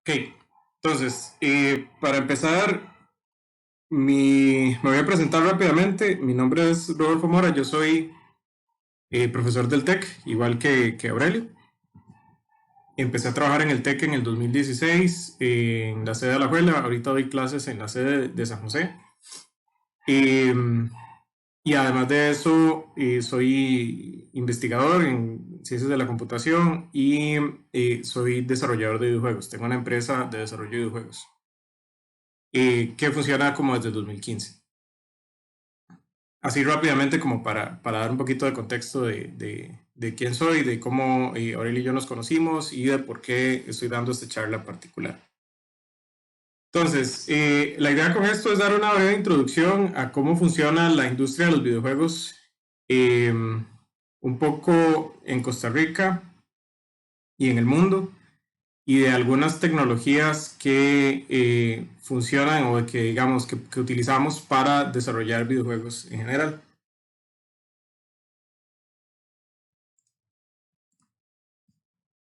Ok, entonces, para empezar, me voy a presentar rápidamente. Mi nombre es Rodolfo Mora, yo soy profesor del TEC, igual que Aurelio. Empecé a trabajar en el TEC en el 2016, en la sede de Alajuela. Ahorita doy clases en la sede de San José. Eh, y además de eso, soy investigador en ciencias de la computación y soy desarrollador de videojuegos. Tengo una empresa de desarrollo de videojuegos que funciona como desde el 2015. Así rápidamente como para dar un poquito de contexto de quién soy, de cómo Aurelio y yo nos conocimos y de por qué estoy dando esta charla particular. Entonces, la idea con esto es dar una breve introducción a cómo funciona la industria de los videojuegos, eh, un poco en Costa Rica y en el mundo, y de algunas tecnologías que funcionan o que digamos que utilizamos para desarrollar videojuegos en general.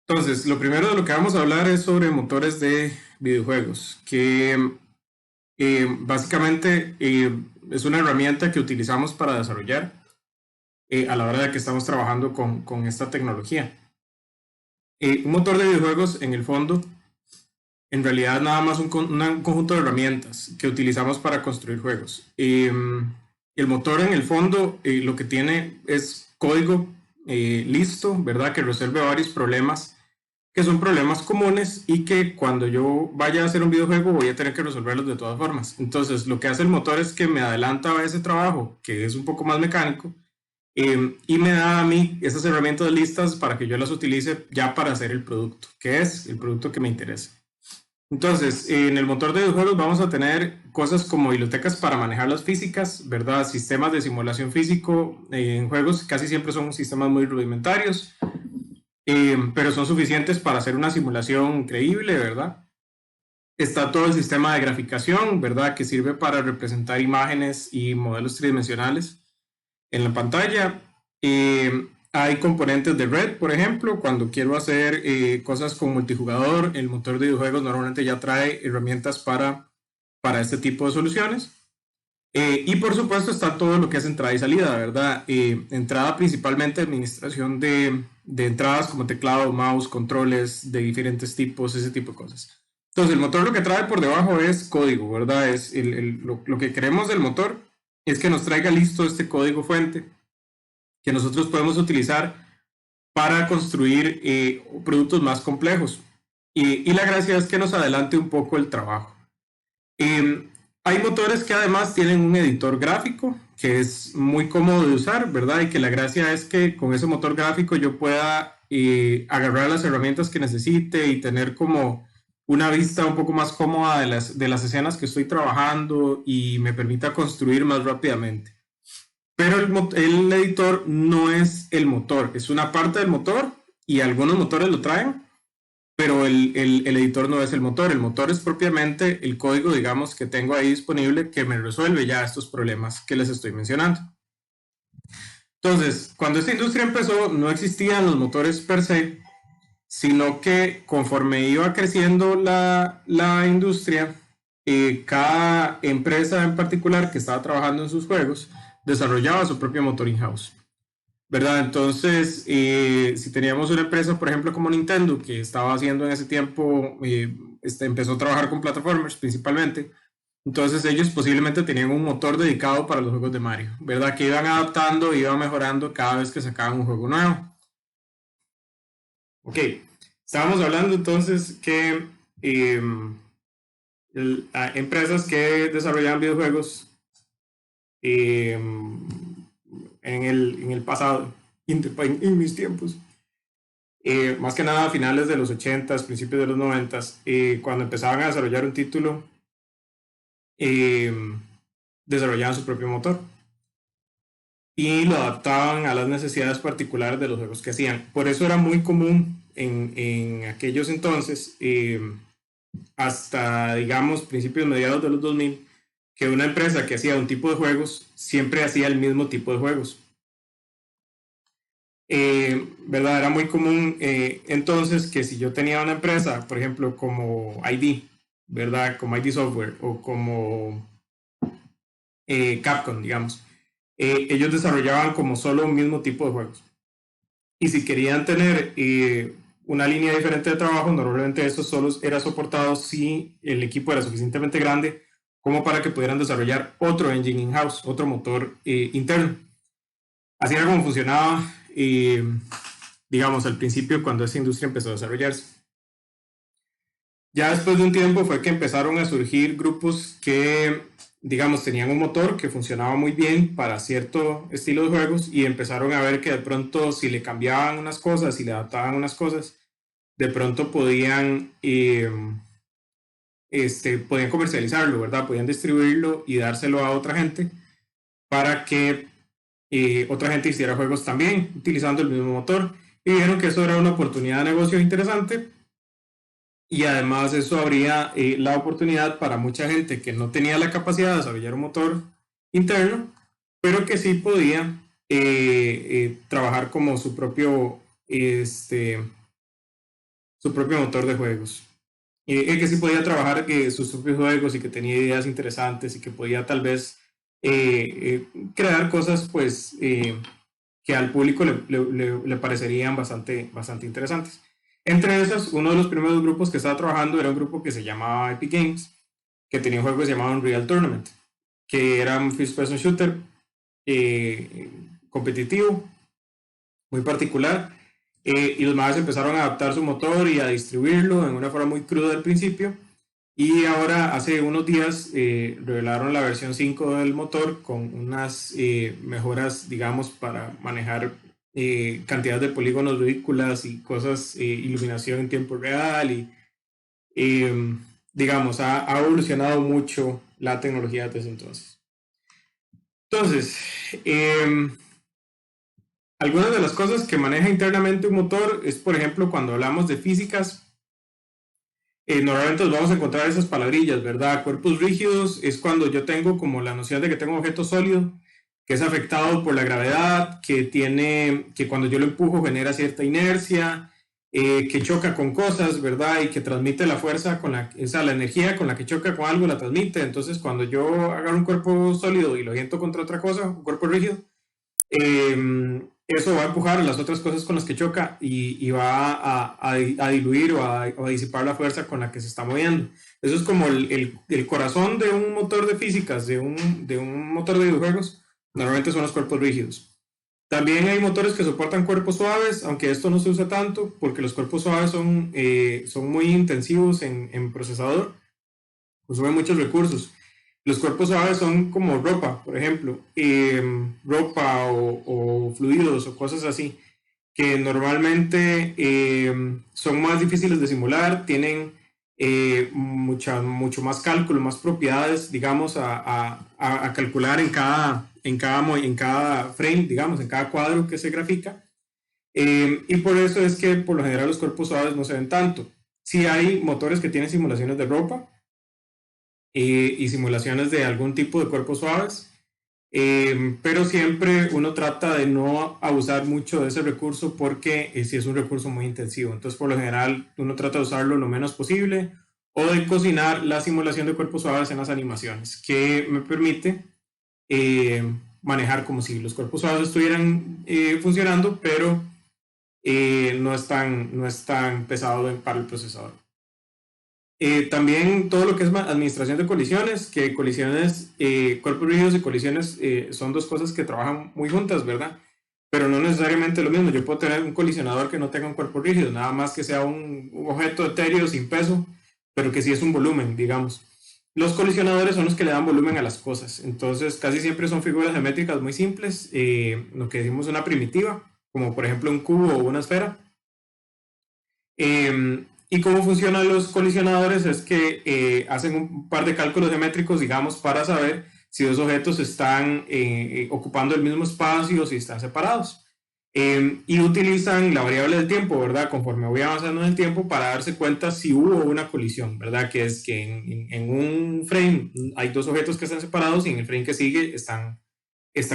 Entonces, lo primero de lo que vamos a hablar es sobre motores de videojuegos, que básicamente es una herramienta que utilizamos para desarrollar a la hora de que estamos trabajando con esta tecnología. Un motor de videojuegos, en el fondo, en realidad nada más un conjunto de herramientas que utilizamos para construir juegos. El motor, en el fondo, lo que tiene es código listo, ¿verdad? Que resuelve varios problemas que son problemas comunes y que cuando yo vaya a hacer un videojuego voy a tener que resolverlos de todas formas. Entonces, lo que hace el motor es que me adelanta a ese trabajo, que es un poco más mecánico, y me da a mí esas herramientas listas para que yo las utilice ya para hacer el producto, que es el producto que me interesa. Entonces, en el motor de videojuegos vamos a tener cosas como bibliotecas para manejar las físicas, ¿verdad? Sistemas de simulación físico en juegos casi siempre son sistemas muy rudimentarios, pero son suficientes para hacer una simulación creíble, ¿verdad? Está todo el sistema de graficación, ¿verdad? Que sirve para representar imágenes y modelos tridimensionales en la pantalla. Hay componentes de red, por ejemplo, cuando quiero hacer cosas con multijugador, el motor de videojuegos normalmente ya trae herramientas para este tipo de soluciones. Y por supuesto está todo lo que es entrada y salida, ¿verdad? Entrada principalmente administración de entradas como teclado, mouse, controles de diferentes tipos, ese tipo de cosas. Entonces el motor lo que trae por debajo es código, ¿verdad? Es lo que queremos del motor es que nos traiga listo este código fuente que nosotros podemos utilizar para construir productos más complejos. Y la gracia es que nos adelante un poco el trabajo. Eh, Hay motores que además tienen un editor gráfico que es muy cómodo de usar, ¿verdad? Y que la gracia es que con ese motor gráfico yo pueda agarrar las herramientas que necesite y tener como una vista un poco más cómoda de las escenas que estoy trabajando y me permita construir más rápidamente. Pero el editor no es el motor, es una parte del motor y algunos motores lo traen, pero el editor no es el motor es propiamente el código, digamos, que tengo ahí disponible que me resuelve ya estos problemas que les estoy mencionando. Entonces, cuando esta industria empezó, no existían los motores per se, sino que conforme iba creciendo la industria, cada empresa en particular que estaba trabajando en sus juegos desarrollaba su propio motor in-house. ¿Verdad? Entonces, si teníamos una empresa, por ejemplo, como Nintendo, que estaba haciendo en ese tiempo, empezó a trabajar con plataformas principalmente, entonces ellos posiblemente tenían un motor dedicado para los juegos de Mario, ¿verdad? Que iban adaptando, iban mejorando cada vez que sacaban un juego nuevo. Ok, estábamos hablando entonces que eh, empresas que desarrollaban videojuegos eh, en el pasado, en mis tiempos, más que nada a finales de los 80s, principios de los 90s, cuando empezaban a desarrollar un título, eh, desarrollaban su propio motor y lo adaptaban a las necesidades particulares de los juegos que hacían. Por eso era muy común en aquellos entonces, hasta digamos principios mediados de los 2000, que una empresa que hacía un tipo de juegos siempre hacía el mismo tipo de juegos. ¿verdad? Era muy común entonces que si yo tenía una empresa, por ejemplo, como ID, ¿verdad? Como ID Software o como Capcom, digamos, ellos desarrollaban como solo un mismo tipo de juegos. Y si querían tener una línea diferente de trabajo, normalmente eso solo era soportado si el equipo era suficientemente grande como para que pudieran desarrollar otro engine in-house, otro motor interno. Así era como funcionaba, digamos, al principio cuando esa industria empezó a desarrollarse. Ya después de un tiempo fue que empezaron a surgir grupos que, digamos, tenían un motor que funcionaba muy bien para cierto estilo de juegos y empezaron a ver que de pronto si le cambiaban unas cosas, si le adaptaban unas cosas, de pronto podían comercializarlo, ¿verdad? Podían distribuirlo y dárselo a otra gente para que otra gente hiciera juegos también utilizando el mismo motor. Y dijeron que eso era una oportunidad de negocio interesante y además eso abría la oportunidad para mucha gente que no tenía la capacidad de desarrollar un motor interno, pero que sí podía trabajar como su propio motor de juegos. Que sí podía trabajar sus propios juegos y que tenía ideas interesantes y que podía tal vez crear cosas pues que al público le parecerían bastante interesantes. Entre esos, uno de los primeros grupos que estaba trabajando era un grupo que se llamaba Epic Games, que tenía un juego que se llamaba Unreal Tournament, que era un first person shooter eh, competitivo, muy particular, y los más empezaron a adaptar su motor y a distribuirlo en una forma muy cruda al principio, y ahora hace unos días revelaron la versión 5 del motor con unas mejoras, digamos, para manejar cantidad de polígonos ridículas y cosas, iluminación en tiempo real y, digamos, ha evolucionado mucho la tecnología desde entonces. Entonces, algunas de las cosas que maneja internamente un motor es, por ejemplo, cuando hablamos de físicas, normalmente nos vamos a encontrar esas palabrillas, ¿verdad? Cuerpos rígidos es cuando yo tengo como la noción de que tengo un objeto sólido que es afectado por la gravedad, que cuando yo lo empujo genera cierta inercia, que choca con cosas, ¿verdad? Y que transmite la fuerza la energía con la que choca con algo la transmite. Entonces, cuando yo agarro un cuerpo sólido y lo siento contra otra cosa, un cuerpo rígido, eso va a empujar las otras cosas con las que choca y va a diluir o a disipar la fuerza con la que se está moviendo. Eso es como el corazón de un motor de físicas, de un motor de videojuegos. Normalmente son los cuerpos rígidos. También hay motores que soportan cuerpos suaves, aunque esto no se usa tanto porque los cuerpos suaves son muy intensivos en procesador, consumen muchos recursos. Los cuerpos suaves son como ropa, por ejemplo, ropa o fluidos o cosas así, que normalmente son más difíciles de simular, tienen mucho más cálculo, más propiedades, digamos, a calcular en cada frame, digamos, en cada cuadro que se grafica. Y por eso es que por lo general los cuerpos suaves no se ven tanto. Sí hay motores que tienen simulaciones de ropa, y simulaciones de algún tipo de cuerpos suaves, pero siempre uno trata de no abusar mucho de ese recurso porque sí es un recurso muy intensivo. Entonces, por lo general, uno trata de usarlo lo menos posible o de cocinar la simulación de cuerpos suaves en las animaciones, que me permite manejar como si los cuerpos suaves estuvieran funcionando, pero no es tan pesado para el procesador. También todo lo que es administración de colisiones, que colisiones, cuerpos rígidos y colisiones son dos cosas que trabajan muy juntas, ¿verdad? Pero no necesariamente lo mismo. Yo puedo tener un colisionador que no tenga un cuerpo rígido, nada más que sea un objeto etéreo sin peso, pero que sí es un volumen, digamos. Los colisionadores son los que le dan volumen a las cosas. Entonces, casi siempre son figuras geométricas muy simples, lo que decimos una primitiva, como por ejemplo un cubo o una esfera. Y cómo funcionan los colisionadores es que hacen un par de cálculos geométricos, digamos, para saber si dos objetos están ocupando el mismo espacio o si están separados. Y utilizan la variable del tiempo, ¿verdad? Conforme voy avanzando en el tiempo para darse cuenta si hubo una colisión, ¿verdad? Que es que en un frame hay dos objetos que están separados y en el frame que sigue están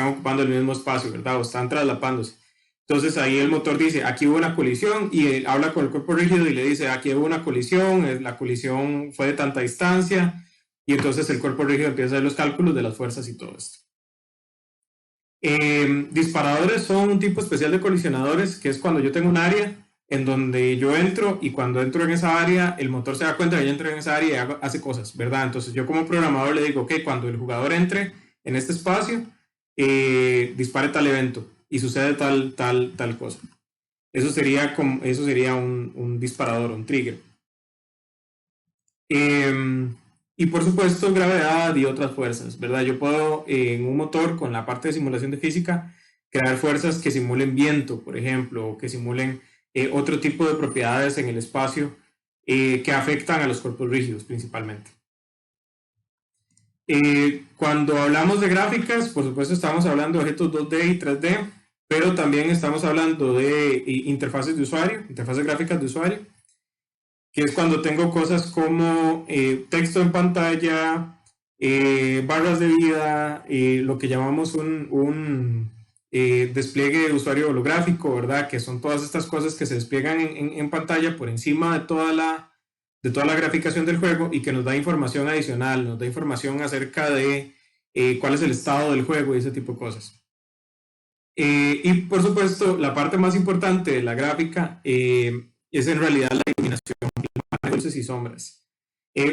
ocupando el mismo espacio, ¿verdad? O están traslapándose. Entonces ahí el motor dice, aquí hubo una colisión, y él habla con el cuerpo rígido y le dice, aquí hubo una colisión, la colisión fue de tanta distancia, y entonces el cuerpo rígido empieza a hacer los cálculos de las fuerzas y todo esto. Disparadores son un tipo especial de colisionadores, que es cuando yo tengo un área en donde yo entro, y cuando entro en esa área, el motor se da cuenta que yo entro en esa área y hace cosas, ¿verdad? Entonces yo como programador le digo, ok, cuando el jugador entre en este espacio, dispare tal evento y sucede tal cosa. Eso sería un disparador, un trigger. Y por supuesto gravedad y otras fuerzas, ¿verdad? Yo puedo en un motor con la parte de simulación de física crear fuerzas que simulen viento, por ejemplo, o que simulen otro tipo de propiedades en el espacio que afectan a los cuerpos rígidos principalmente. Cuando hablamos de gráficas, por supuesto estamos hablando de objetos 2D y 3D, pero también estamos hablando de interfaces de usuario, interfaces gráficas de usuario, que es cuando tengo cosas como texto en pantalla, barras de vida, lo que llamamos un despliegue de usuario holográfico, ¿verdad? Que son todas estas cosas que se despliegan en pantalla por encima de toda la graficación del juego, y que nos da información adicional, nos da información acerca de cuál es el estado del juego y ese tipo de cosas. Y por supuesto, la parte más importante de la gráfica es en realidad la iluminación, luces y sombras.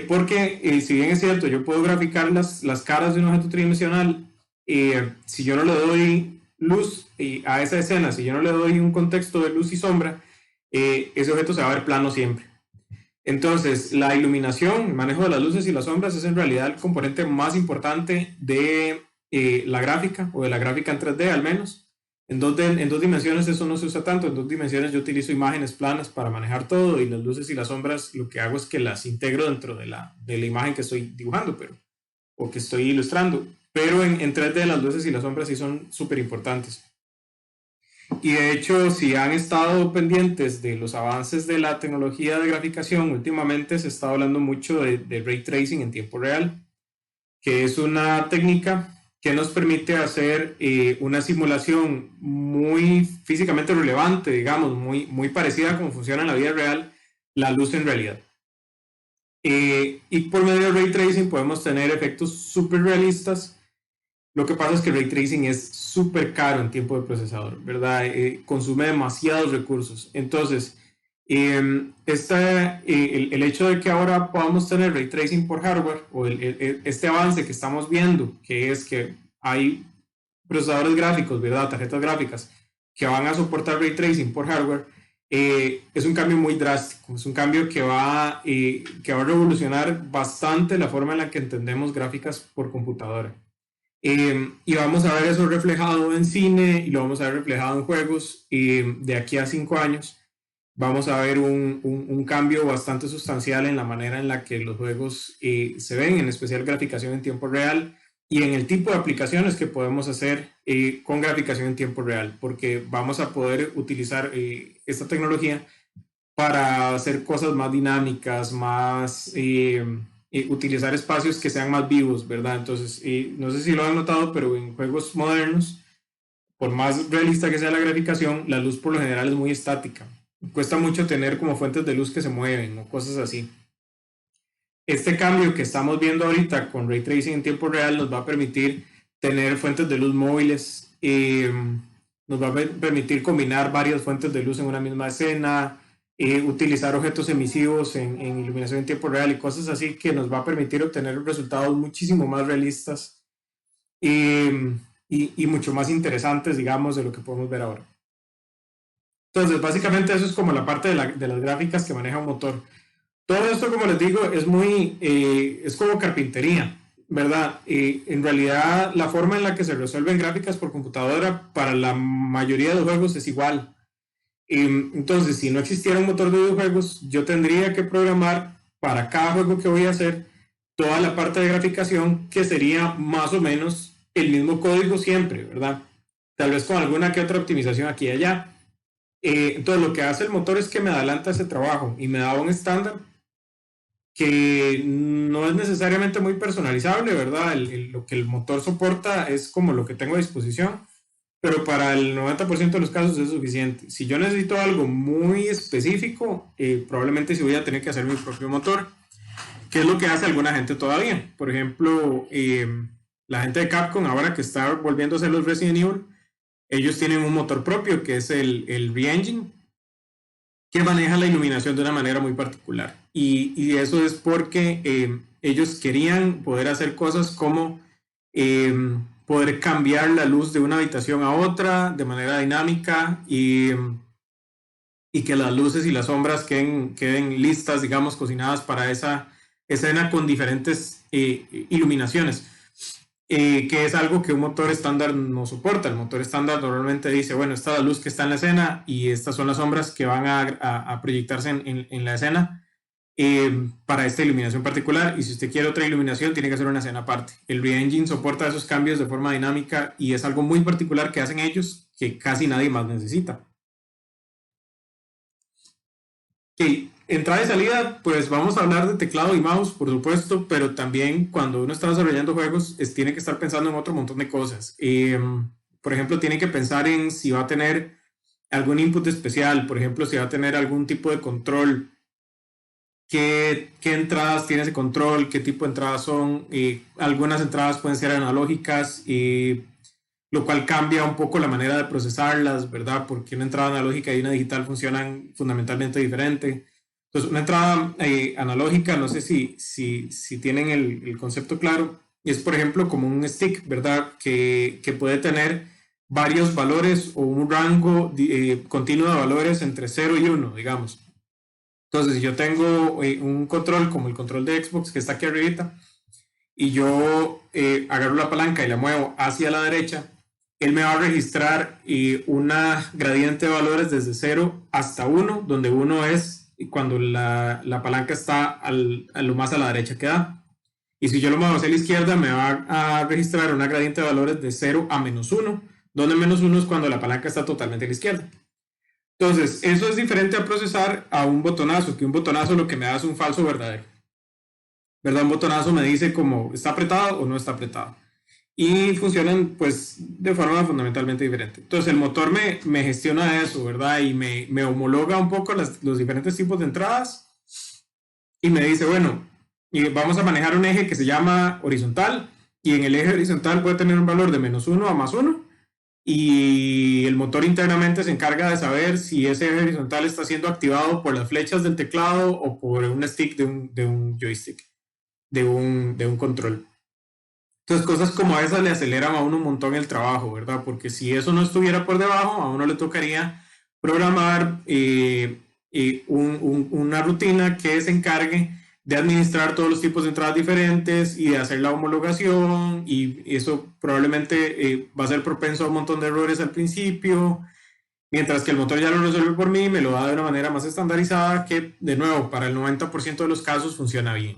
Porque si bien es cierto, yo puedo graficar las caras de un objeto tridimensional, si yo no le doy luz a esa escena, si yo no le doy un contexto de luz y sombra, ese objeto se va a ver plano siempre. Entonces, la iluminación, el manejo de las luces y las sombras es en realidad el componente más importante de la gráfica, o de la gráfica en 3D al menos. En dos dimensiones eso no se usa tanto. En 2 dimensiones yo utilizo imágenes planas para manejar todo, y las luces y las sombras lo que hago es que las integro dentro de la imagen que estoy dibujando o que estoy ilustrando. Pero en 3D las luces y las sombras sí son súper importantes. Y de hecho, si han estado pendientes de los avances de la tecnología de graficación, últimamente se está hablando mucho de ray tracing en tiempo real, que es una técnica que nos permite hacer una simulación muy físicamente relevante, digamos, muy parecida a cómo funciona en la vida real la luz en realidad. Y por medio de ray tracing podemos tener efectos súper realistas. Lo que pasa es que el ray tracing es súper caro en tiempo de procesador, ¿verdad? Consume demasiados recursos. Entonces, el hecho de que ahora podamos tener ray tracing por hardware, o este avance que estamos viendo, que es que hay procesadores gráficos, ¿verdad? Tarjetas gráficas que van a soportar ray tracing por hardware, es un cambio muy drástico. Es un cambio que va a revolucionar bastante la forma en la que entendemos gráficas por computadora. Y vamos a ver eso reflejado en cine, y lo vamos a ver reflejado en juegos, y de aquí a 5 años vamos a ver un cambio bastante sustancial en la manera en la que los juegos se ven, en especial graficación en tiempo real, y en el tipo de aplicaciones que podemos hacer con graficación en tiempo real, porque vamos a poder utilizar esta tecnología para hacer cosas más dinámicas, más utilizar espacios que sean más vivos, ¿verdad? Entonces, no sé si lo han notado, pero en juegos modernos, por más realista que sea la graficación, la luz por lo general es muy estática. Cuesta mucho tener como fuentes de luz que se mueven o cosas así. Este cambio que estamos viendo ahorita con ray tracing en tiempo real nos va a permitir tener fuentes de luz móviles, nos va a permitir combinar varias fuentes de luz en una misma escena, utilizar objetos emisivos en iluminación en tiempo real y cosas así, que nos va a permitir obtener resultados muchísimo más realistas y mucho más interesantes, digamos, de lo que podemos ver ahora. Entonces, básicamente eso es como la parte de las gráficas que maneja un motor. Todo esto, como les digo, es como carpintería, ¿verdad? En realidad, la forma en la que se resuelven gráficas por computadora para la mayoría de los juegos es igual. Entonces, si no existiera un motor de videojuegos, yo tendría que programar para cada juego que voy a hacer toda la parte de graficación, que sería más o menos el mismo código siempre, ¿verdad? Tal vez con alguna que otra optimización aquí y allá. Entonces, lo que hace el motor es que me adelanta ese trabajo y me da un estándar que no es necesariamente muy personalizable, ¿verdad? Lo que el motor soporta es como lo que tengo a disposición, pero para el 90% de los casos es suficiente. Si yo necesito algo muy específico, probablemente sí voy a tener que hacer mi propio motor, que es lo que hace alguna gente todavía. Por ejemplo, la gente de Capcom, ahora que está volviendo a hacer los Resident Evil, ellos tienen un motor propio, que es el Re-Engine, que maneja la iluminación de una manera muy particular. Y eso es porque ellos querían poder hacer cosas como poder cambiar la luz de una habitación a otra de manera dinámica y que las luces y las sombras queden listas, digamos, cocinadas para esa escena con diferentes iluminaciones. Que es algo que un motor estándar no soporta. El motor estándar normalmente dice, bueno, esta es la luz que está en la escena y estas son las sombras que van a proyectarse en la escena para esta iluminación particular, y si usted quiere otra iluminación tiene que hacer una escena aparte. El Re-Engine soporta esos cambios de forma dinámica y es algo muy particular que hacen ellos que casi nadie más necesita. Ok, entrada y salida, pues vamos a hablar de teclado y mouse, por supuesto, pero también cuando uno está desarrollando juegos, tiene que estar pensando en otro montón de cosas. Por ejemplo, tiene que pensar en si va a tener algún input especial, por ejemplo, si va a tener algún tipo de control, qué entradas tiene ese control, qué tipo de entradas son. Algunas entradas pueden ser analógicas, lo cual cambia un poco la manera de procesarlas, ¿verdad? Porque una entrada analógica y una digital funcionan fundamentalmente diferente. Entonces, una entrada analógica, no sé si tienen el concepto claro, es por ejemplo como un stick, ¿verdad? Que puede tener varios valores o un rango continuo de valores entre 0 y 1, digamos. Entonces, si yo tengo un control como el control de Xbox que está aquí arribita y yo agarro la palanca y la muevo hacia la derecha, él me va a registrar una gradiente de valores desde 0 hasta 1, donde 1 es cuando la palanca está a lo más a la derecha que da. Y si yo lo muevo hacia la izquierda, me va a registrar una gradiente de valores de 0 a -1, donde -1 es cuando la palanca está totalmente a la izquierda. Entonces, eso es diferente a procesar a un botonazo, que un botonazo lo que me da es un falso verdadero. ¿Verdad? Un botonazo me dice como está apretado o no está apretado. Y funcionan pues de forma fundamentalmente diferente. Entonces el motor me gestiona eso, ¿verdad? Y me homologa un poco los diferentes tipos de entradas y me dice, bueno, vamos a manejar un eje que se llama horizontal y en el eje horizontal puede tener un valor de -1 a +1 y el motor internamente se encarga de saber si ese eje horizontal está siendo activado por las flechas del teclado o por un stick de un joystick, de un control. Entonces, cosas como esas le aceleran a uno un montón el trabajo, ¿verdad? Porque si eso no estuviera por debajo, a uno le tocaría programar una rutina que se encargue de administrar todos los tipos de entradas diferentes y de hacer la homologación, y eso probablemente va a ser propenso a un montón de errores al principio, mientras que el motor ya lo resuelve por mí, me lo da de una manera más estandarizada que, de nuevo, para el 90% de los casos funciona bien.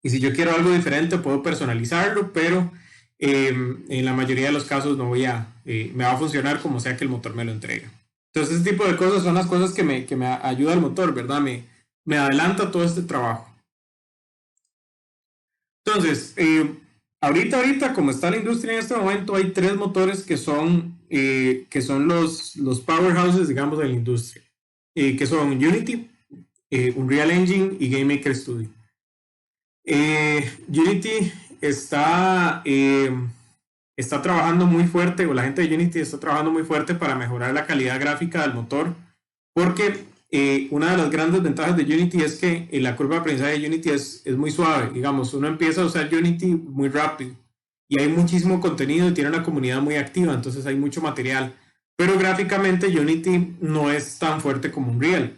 Y si yo quiero algo diferente, puedo personalizarlo, pero en la mayoría de los casos no me va a funcionar como sea que el motor me lo entregue. Entonces, ese tipo de cosas son las cosas que me ayuda el motor, ¿verdad? Me adelanta todo este trabajo. Entonces, ahorita, como está la industria en este momento, hay tres motores que son los powerhouses, digamos, de la industria, que son Unity, Unreal Engine y GameMaker Studio. Unity está trabajando muy fuerte, o la gente de Unity está trabajando muy fuerte para mejorar la calidad gráfica del motor, porque una de las grandes ventajas de Unity es que la curva de aprendizaje de Unity es muy suave. Digamos, uno empieza a usar Unity muy rápido y hay muchísimo contenido y tiene una comunidad muy activa, entonces hay mucho material, pero gráficamente Unity no es tan fuerte como Unreal.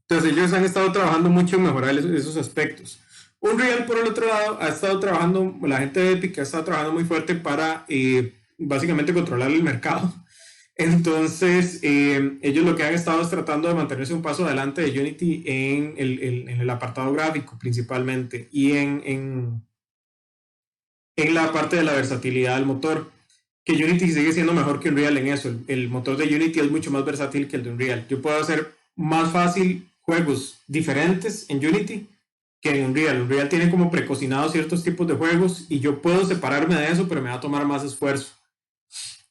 Entonces ellos han estado trabajando mucho en mejorar esos aspectos. Unreal, por el otro lado, ha estado trabajando, la gente de Epic ha estado trabajando muy fuerte para básicamente controlar el mercado. Entonces, ellos lo que han estado es tratando de mantenerse un paso adelante de Unity en el apartado gráfico principalmente y en la parte de la versatilidad del motor, que Unity sigue siendo mejor que Unreal en eso. El motor de Unity es mucho más versátil que el de Unreal. Yo puedo hacer más fácil juegos diferentes en Unity que en Unreal. Unreal tiene como precocinados ciertos tipos de juegos y yo puedo separarme de eso, pero me va a tomar más esfuerzo.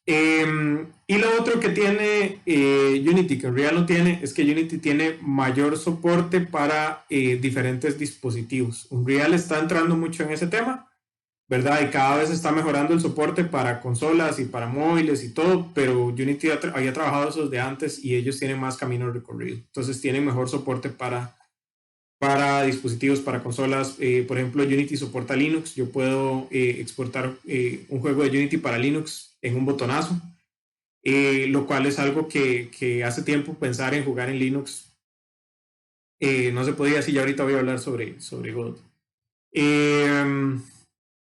Y lo otro que tiene Unity, que Unreal no tiene, es que Unity tiene mayor soporte para diferentes dispositivos. Unreal está entrando mucho en ese tema, ¿verdad? Y cada vez está mejorando el soporte para consolas y para móviles y todo, pero Unity había trabajado eso desde antes y ellos tienen más camino recorrido. Entonces tienen mejor soporte para dispositivos, para consolas. Por ejemplo, Unity soporta Linux. Yo puedo exportar un juego de Unity para Linux en un botonazo, lo cual es algo que hace tiempo pensar en jugar en Linux no se podía, así ya ahorita voy a hablar sobre God.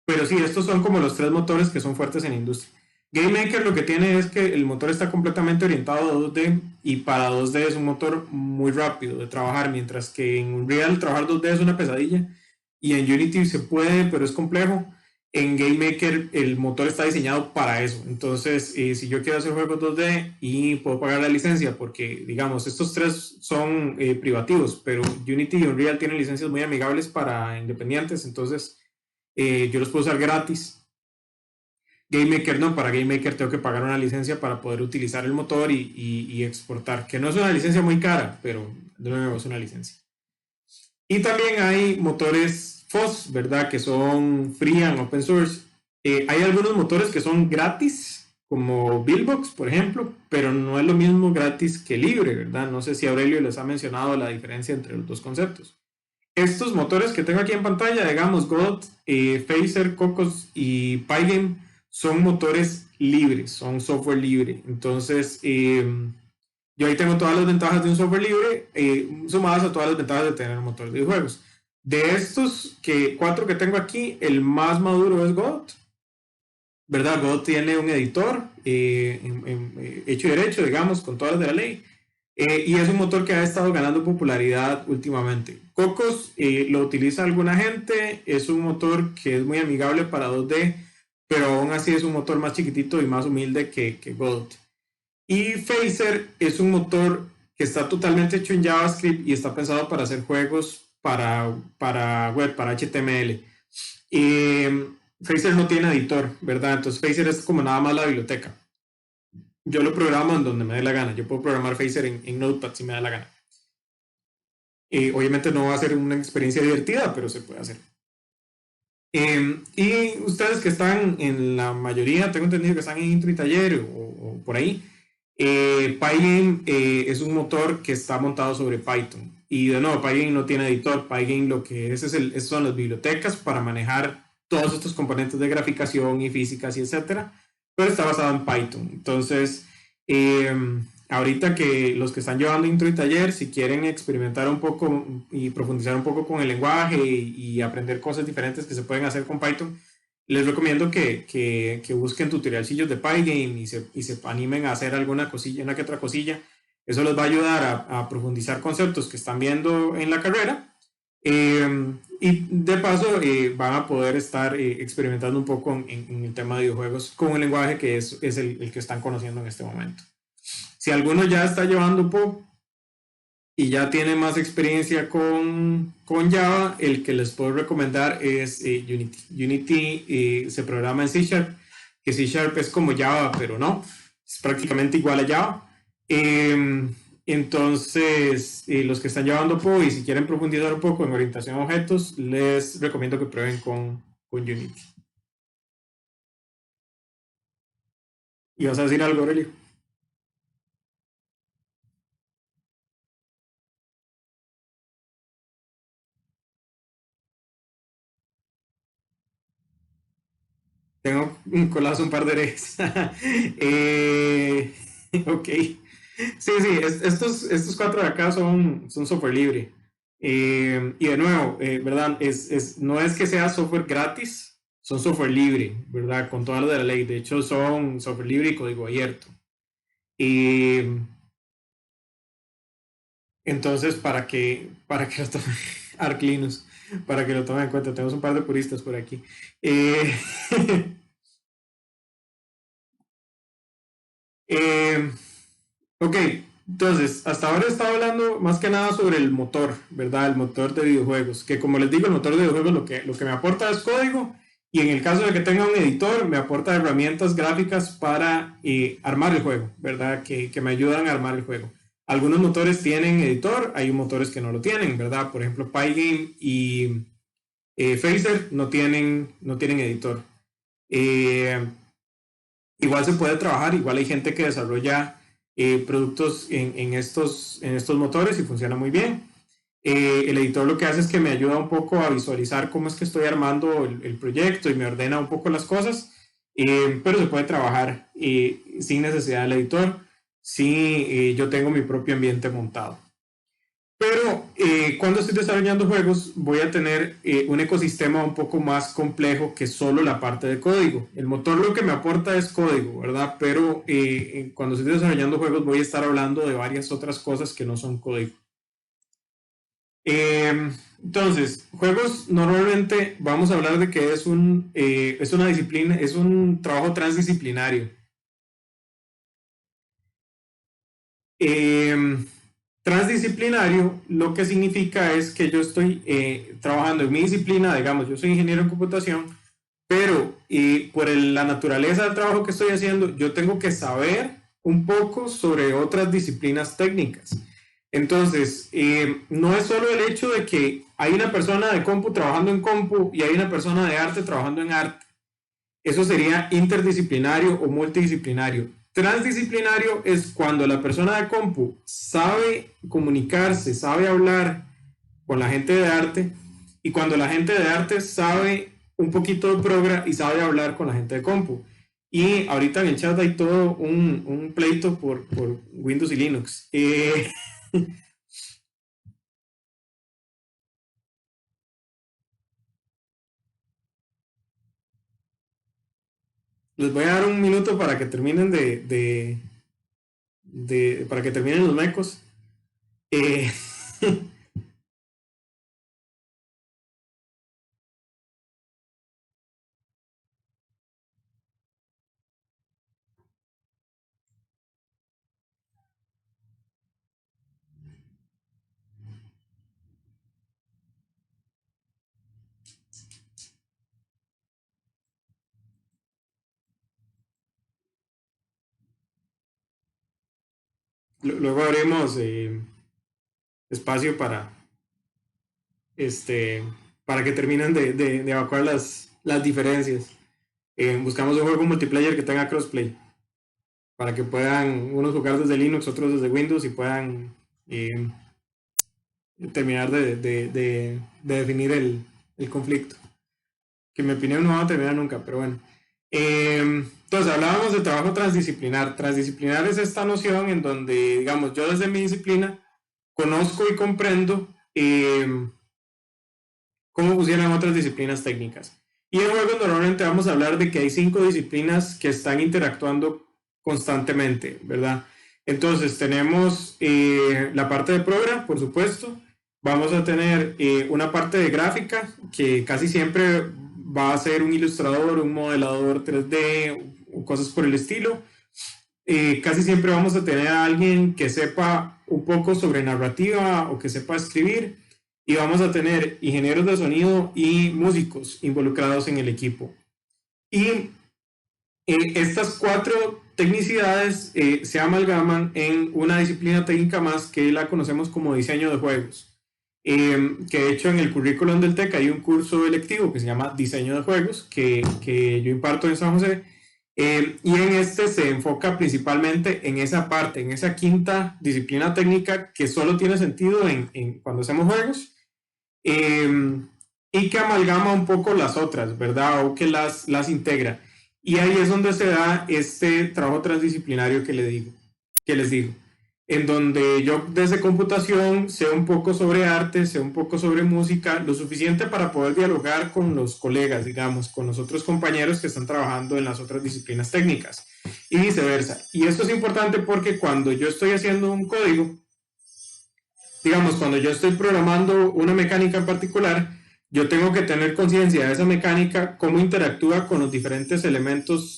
Pero sí, estos son como los tres motores que son fuertes en la industria. GameMaker lo que tiene es que el motor está completamente orientado a 2D y para 2D es un motor muy rápido de trabajar, mientras que en Unreal trabajar 2D es una pesadilla y en Unity se puede, pero es complejo. En GameMaker el motor está diseñado para eso. Entonces, si yo quiero hacer juegos 2D y puedo pagar la licencia, porque digamos, estos tres son privativos, pero Unity y Unreal tienen licencias muy amigables para independientes, entonces yo los puedo usar gratis. GameMaker no, para GameMaker tengo que pagar una licencia para poder utilizar el motor y exportar, que no es una licencia muy cara, pero de nuevo es una licencia. Y también hay motores FOSS, ¿verdad? Que son free and open source. Hay algunos motores que son gratis, como Buildbox, por ejemplo, pero no es lo mismo gratis que libre, ¿verdad? No sé si Aurelio les ha mencionado la diferencia entre los dos conceptos. Estos motores que tengo aquí en pantalla, digamos, God, Phaser, Cocos y Pygame, son motores libres, son software libre. Entonces, yo ahí tengo todas las ventajas de un software libre, sumadas a todas las ventajas de tener un motor de videojuegos. De estos cuatro que tengo aquí, el más maduro es God, ¿verdad? God tiene un editor hecho y derecho, digamos, con todas las de la ley. Y es un motor que ha estado ganando popularidad últimamente. Cocos lo utiliza alguna gente, es un motor que es muy amigable para 2D, pero aún así es un motor más chiquitito y más humilde que God. Y Phaser es un motor que está totalmente hecho en JavaScript y está pensado para hacer juegos para web, para HTML. Phaser no tiene editor, ¿verdad? Entonces Phaser es como nada más la biblioteca. Yo lo programo en donde me dé la gana. Yo puedo programar Phaser en Notepad si me da la gana. Obviamente no va a ser una experiencia divertida, pero se puede hacer. Y ustedes que están en la mayoría, tengo entendido que están en Intro y Taller o por ahí, Pygame es un motor que está montado sobre Python. Y de nuevo, Pygame no tiene editor. Pygame lo que son las bibliotecas para manejar todos estos componentes de graficación y físicas y etcétera, pero está basado en Python. Entonces, ahorita que los que están llevando Intro y Taller, si quieren experimentar un poco y profundizar un poco con el lenguaje y aprender cosas diferentes que se pueden hacer con Python, les recomiendo que busquen tutorialcillos de Pygame y se animen a hacer alguna cosilla, una que otra cosilla. Eso les va a ayudar a profundizar conceptos que están viendo en la carrera. Y de paso van a poder estar experimentando un poco en el tema de videojuegos con el lenguaje que es el que están conociendo en este momento. Si alguno ya está llevando POP y ya tiene más experiencia con Java, el que les puedo recomendar es Unity. Unity se programa en C Sharp, que C Sharp es como Java, pero no, es prácticamente igual a Java. Entonces, los que están llevando PO y si quieren profundizar un poco en orientación a objetos, les recomiendo que prueben con Unity. ¿Y vas a decir algo, Aurelio? Tengo un colazo, un par de orejas. Ok. Sí, sí, estos cuatro de acá son software libre. Y de nuevo, ¿verdad? No es que sea software gratis, son software libre, ¿verdad? Con toda lo de la ley. De hecho, son software libre y código abierto. Y entonces, para que lo tomen, Arch Linux, para que lo tomen en cuenta, tenemos un par de puristas por aquí. Eh, eh, ok, entonces, hasta ahora he estado hablando más que nada sobre el motor, ¿verdad? El motor de videojuegos, que como les digo, el motor de videojuegos lo que me aporta es código Y en el caso de que tenga un editor, me aporta herramientas gráficas para armar el juego, ¿verdad? Que me ayudan a armar el juego. Algunos motores tienen editor, hay motores que no lo tienen, ¿verdad? Por ejemplo, Pygame y Phaser no tienen editor. Igual se puede trabajar, igual hay gente que desarrolla productos en estos motores y funciona muy bien. El editor lo que hace es que me ayuda un poco a visualizar cómo es que estoy armando el proyecto y me ordena un poco las cosas, pero se puede trabajar sin necesidad del editor si yo tengo mi propio ambiente montado. Pero cuando estoy desarrollando juegos voy a tener un ecosistema un poco más complejo que solo la parte de código. El motor lo que me aporta es código, ¿verdad? Pero cuando estoy desarrollando juegos voy a estar hablando de varias otras cosas que no son código. Entonces, juegos normalmente vamos a hablar de que es una disciplina, es un trabajo transdisciplinario. Transdisciplinario lo que significa es que yo estoy trabajando en mi disciplina, digamos, yo soy ingeniero en computación, pero por la naturaleza del trabajo que estoy haciendo, yo tengo que saber un poco sobre otras disciplinas técnicas. Entonces, no es solo el hecho de que hay una persona de compu trabajando en compu y hay una persona de arte trabajando en arte. Eso sería interdisciplinario o multidisciplinario. Transdisciplinario es cuando la persona de compu sabe comunicarse, sabe hablar con la gente de arte, y cuando la gente de arte sabe un poquito de progra y sabe hablar con la gente de compu. Y ahorita en el chat hay todo un pleito por Windows y Linux. Les voy a dar un minuto para que terminen para que terminen los mecos. Eh, luego haremos espacio este, para que terminen de evacuar las diferencias. Buscamos un juego multiplayer que tenga crossplay para que puedan unos jugar desde Linux, otros desde Windows y puedan eh, terminar de definir el conflicto. Que en mi opinión no va a terminar nunca, pero bueno. Entonces hablábamos de trabajo transdisciplinar. Transdisciplinar es esta noción en donde, digamos, yo desde mi disciplina conozco y comprendo cómo funcionan otras disciplinas técnicas. Y en juegos normalmente vamos a hablar de que hay 5 disciplinas que están interactuando constantemente, ¿verdad? Entonces tenemos la parte de program, por supuesto. Vamos a tener una parte de gráfica que casi siempre va a ser un ilustrador, un modelador 3D o cosas por el estilo. Casi siempre vamos a tener a alguien que sepa un poco sobre narrativa o que sepa escribir, y vamos a tener ingenieros de sonido y músicos involucrados en el equipo. Y estas 4 tecnicidades se amalgaman en una disciplina técnica más que la conocemos como diseño de juegos. Que de hecho en el currículum del TEC hay un curso electivo que se llama diseño de juegos que yo imparto en San José, y en este se enfoca principalmente en esa parte, en esa quinta disciplina técnica que solo tiene sentido cuando hacemos juegos, y que amalgama un poco las otras, ¿verdad? O que las integra. Y ahí es donde se da este trabajo transdisciplinario que les digo, en donde yo desde computación sé un poco sobre arte, sé un poco sobre música, lo suficiente para poder dialogar con los colegas, digamos, con los otros compañeros que están trabajando en las otras disciplinas técnicas y viceversa. Y esto es importante porque cuando yo estoy haciendo un código, digamos, cuando yo estoy programando una mecánica en particular, yo tengo que tener conciencia de esa mecánica, cómo interactúa con los diferentes elementos,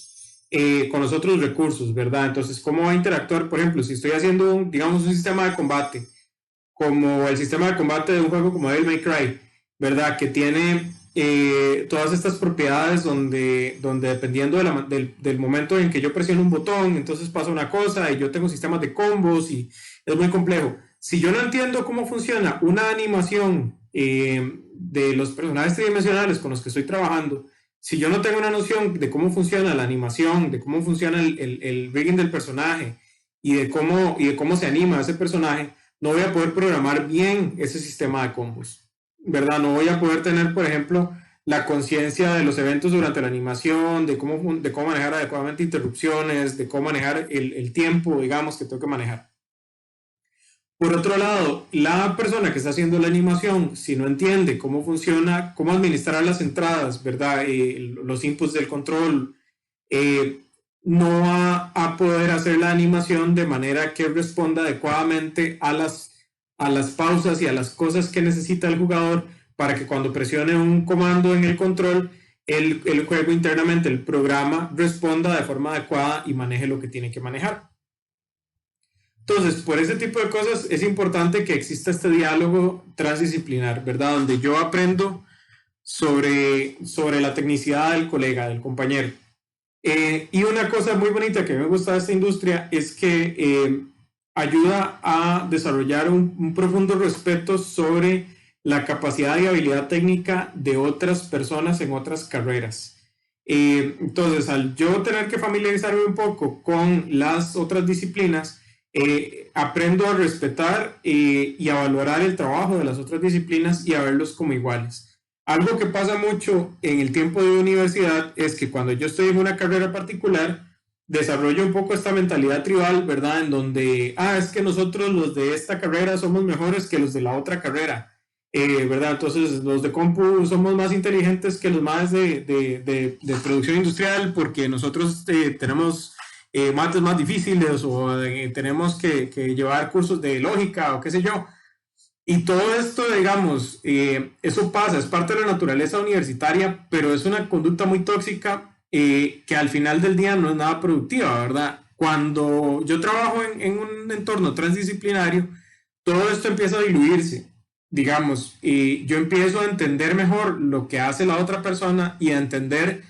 con los otros recursos, ¿verdad? Entonces, cómo va a interactuar, por ejemplo, si estoy haciendo, digamos, un sistema de combate, como el sistema de combate de un juego como Devil May Cry, ¿verdad? Que tiene todas estas propiedades donde dependiendo del momento en que yo presiono un botón, entonces pasa una cosa y yo tengo sistemas de combos y es muy complejo. Si yo no entiendo cómo funciona una animación de los personajes tridimensionales con los que estoy trabajando, si yo no tengo una noción de cómo funciona la animación, de cómo funciona el rigging del personaje y de cómo se anima ese personaje, no voy a poder programar bien ese sistema de combos. ¿Verdad? No voy a poder tener, por ejemplo, la conciencia de los eventos durante la animación, de cómo manejar adecuadamente interrupciones, de cómo manejar el tiempo, digamos, que tengo que manejar. Por otro lado, la persona que está haciendo la animación, si no entiende cómo funciona, cómo administrar las entradas, ¿verdad? Los inputs del control, no va a poder hacer la animación de manera que responda adecuadamente a las pausas y a las cosas que necesita el jugador para que cuando presione un comando en el control, el juego internamente, el programa, responda de forma adecuada y maneje lo que tiene que manejar. Entonces, por ese tipo de cosas es importante que exista este diálogo transdisciplinar, ¿verdad? Donde yo aprendo sobre la tecnicidad del colega, del compañero. Y una cosa muy bonita que me gusta de esta industria es que ayuda a desarrollar un profundo respeto sobre la capacidad y habilidad técnica de otras personas en otras carreras. Entonces, al yo tener que familiarizarme un poco con las otras disciplinas, aprendo a respetar y a valorar el trabajo de las otras disciplinas y a verlos como iguales. Algo que pasa mucho en el tiempo de universidad es que cuando yo estoy en una carrera particular, desarrollo un poco esta mentalidad tribal, ¿verdad? En donde, es que nosotros los de esta carrera somos mejores que los de la otra carrera, ¿verdad? Entonces los de compu somos más inteligentes que los más de producción industrial porque nosotros tenemos mates más difíciles o tenemos que llevar cursos de lógica o qué sé yo. Y todo esto, digamos, eso pasa, es parte de la naturaleza universitaria, pero es una conducta muy tóxica que al final del día no es nada productiva, ¿verdad? Cuando yo trabajo en un entorno transdisciplinario, todo esto empieza a diluirse, digamos, y yo empiezo a entender mejor lo que hace la otra persona y a entender,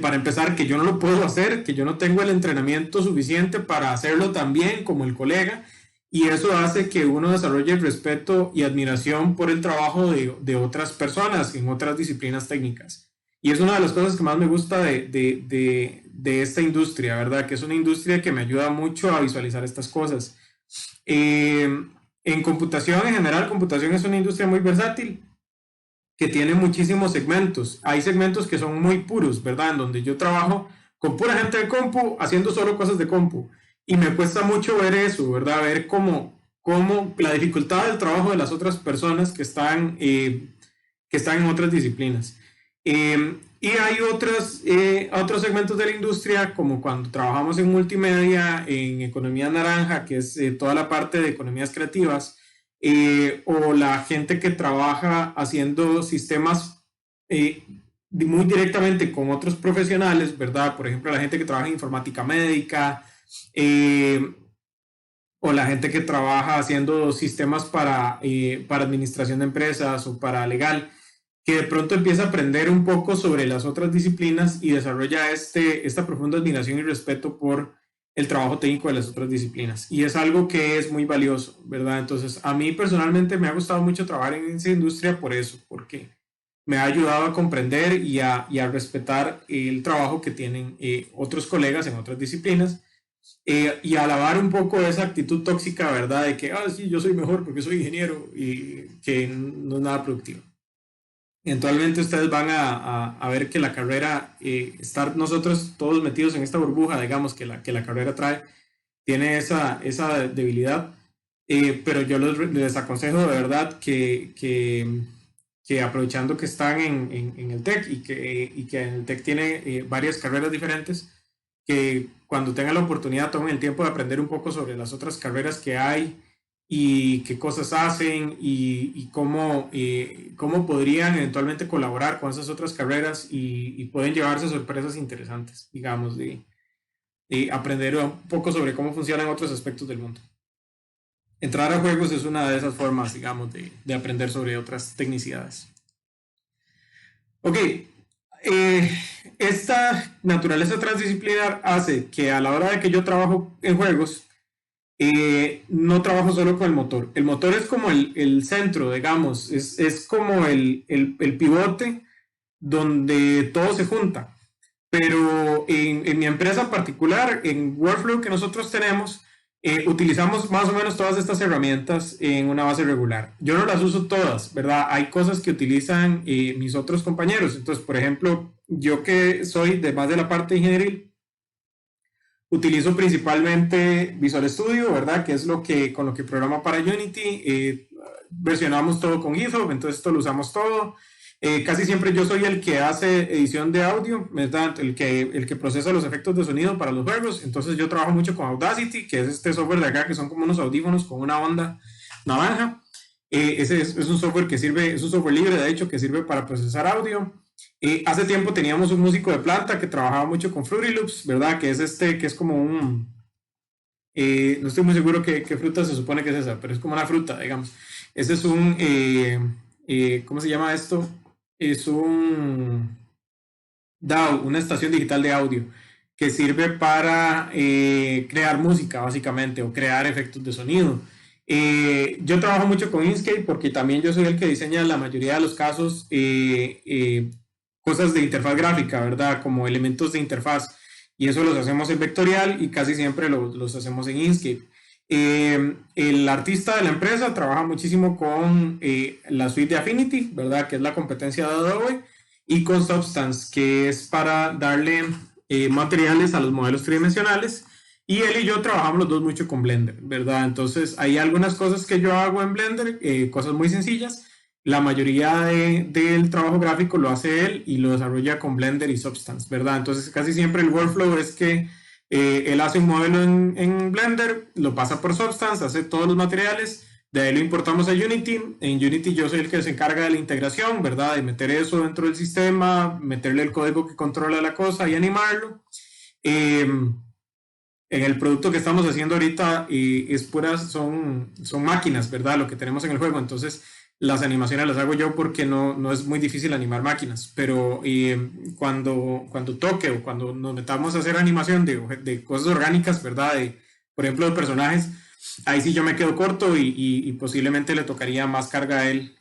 para empezar, que yo no lo puedo hacer, que yo no tengo el entrenamiento suficiente para hacerlo tan bien como el colega, y eso hace que uno desarrolle respeto y admiración por el trabajo de otras personas en otras disciplinas técnicas. Y es una de las cosas que más me gusta de esta industria, ¿verdad? Que es una industria que me ayuda mucho a visualizar estas cosas. En computación en general, computación es una industria muy versátil que tiene muchísimos segmentos. Hay segmentos que son muy puros, ¿verdad? En donde yo trabajo con pura gente de compu, haciendo solo cosas de compu. Y me cuesta mucho ver eso, ¿verdad? Ver cómo la dificultad del trabajo de las otras personas que están en otras disciplinas. Y hay otros segmentos de la industria, como cuando trabajamos en multimedia, en economía naranja, que es toda la parte de economías creativas, o la gente que trabaja haciendo sistemas muy directamente con otros profesionales, ¿verdad? Por ejemplo, la gente que trabaja en informática médica, o la gente que trabaja haciendo sistemas para administración de empresas o para legal, que de pronto empieza a aprender un poco sobre las otras disciplinas y desarrolla esta profunda admiración y respeto por el trabajo técnico de las otras disciplinas. Y es algo que es muy valioso, ¿verdad? Entonces, a mí personalmente me ha gustado mucho trabajar en esa industria por eso, porque me ha ayudado a comprender y a respetar el trabajo que tienen otros colegas en otras disciplinas y alabar un poco esa actitud tóxica, ¿verdad? De que, sí, yo soy mejor porque soy ingeniero y que no es nada productivo. Eventualmente ustedes van a ver que la carrera, estar nosotros todos metidos en esta burbuja, digamos, que la carrera trae, tiene esa debilidad, pero yo les aconsejo de verdad que aprovechando que están en el TEC y que en el TEC tiene varias carreras diferentes, que cuando tengan la oportunidad tomen el tiempo de aprender un poco sobre las otras carreras que hay y qué cosas hacen y cómo podrían eventualmente colaborar con esas otras carreras y pueden llevarse sorpresas interesantes, digamos, de aprender un poco sobre cómo funcionan otros aspectos del mundo. Entrar a juegos es una de esas formas, digamos, de aprender sobre otras tecnicidades. Ok, esta naturaleza transdisciplinar hace que a la hora de que yo trabajo en juegos, no trabajo solo con el motor. El motor es como el centro, digamos, es como el pivote donde todo se junta. Pero en mi empresa en particular, en Workflow que nosotros tenemos, utilizamos más o menos todas estas herramientas en una base regular. Yo no las uso todas, ¿verdad? Hay cosas que utilizan mis otros compañeros. Entonces, por ejemplo, yo que soy de más de la parte ingenieril, utilizo principalmente Visual Studio, ¿verdad? Que es lo que, con lo que programa para Unity. Versionamos todo con GitHub, entonces esto lo usamos todo. Casi siempre yo soy el que hace edición de audio, ¿verdad? El que procesa los efectos de sonido para los juegos. Entonces yo trabajo mucho con Audacity, que es este software de acá, que son como unos audífonos con una onda naranja. Ese es un software que sirve, es un software libre, de hecho, que sirve para procesar audio. Hace tiempo teníamos un músico de planta que trabajaba mucho con Fruity Loops, ¿verdad? Que es que es como no estoy muy seguro qué fruta se supone que es esa, pero es como una fruta, digamos. Ese es ¿cómo se llama esto? Es un DAW, una estación digital de audio, que sirve para crear música, básicamente, o crear efectos de sonido. Yo trabajo mucho con Inkscape porque también yo soy el que diseña la mayoría de los casos cosas de interfaz gráfica, ¿verdad? Como elementos de interfaz. Y eso los hacemos en vectorial y casi siempre los hacemos en Inkscape. El artista de la empresa trabaja muchísimo con la suite de Affinity, ¿verdad? Que es la competencia de Adobe, y con Substance, que es para darle materiales a los modelos tridimensionales. Y él y yo trabajamos los dos mucho con Blender, ¿verdad? Entonces hay algunas cosas que yo hago en Blender, cosas muy sencillas. La mayoría del trabajo gráfico lo hace él y lo desarrolla con Blender y Substance, ¿verdad? Entonces casi siempre el workflow es que él hace un modelo en Blender, lo pasa por Substance, hace todos los materiales, de ahí lo importamos a Unity. En Unity yo soy el que se encarga de la integración, ¿verdad? De meter eso dentro del sistema, meterle el código que controla la cosa y animarlo. En el producto que estamos haciendo ahorita son máquinas, ¿verdad? Lo que tenemos en el juego. Entonces, las animaciones las hago yo porque no es muy difícil animar máquinas. Pero cuando toque o cuando nos metamos a hacer animación de cosas orgánicas, ¿verdad? Por ejemplo, de personajes, ahí sí yo me quedo corto y posiblemente le tocaría más carga a él,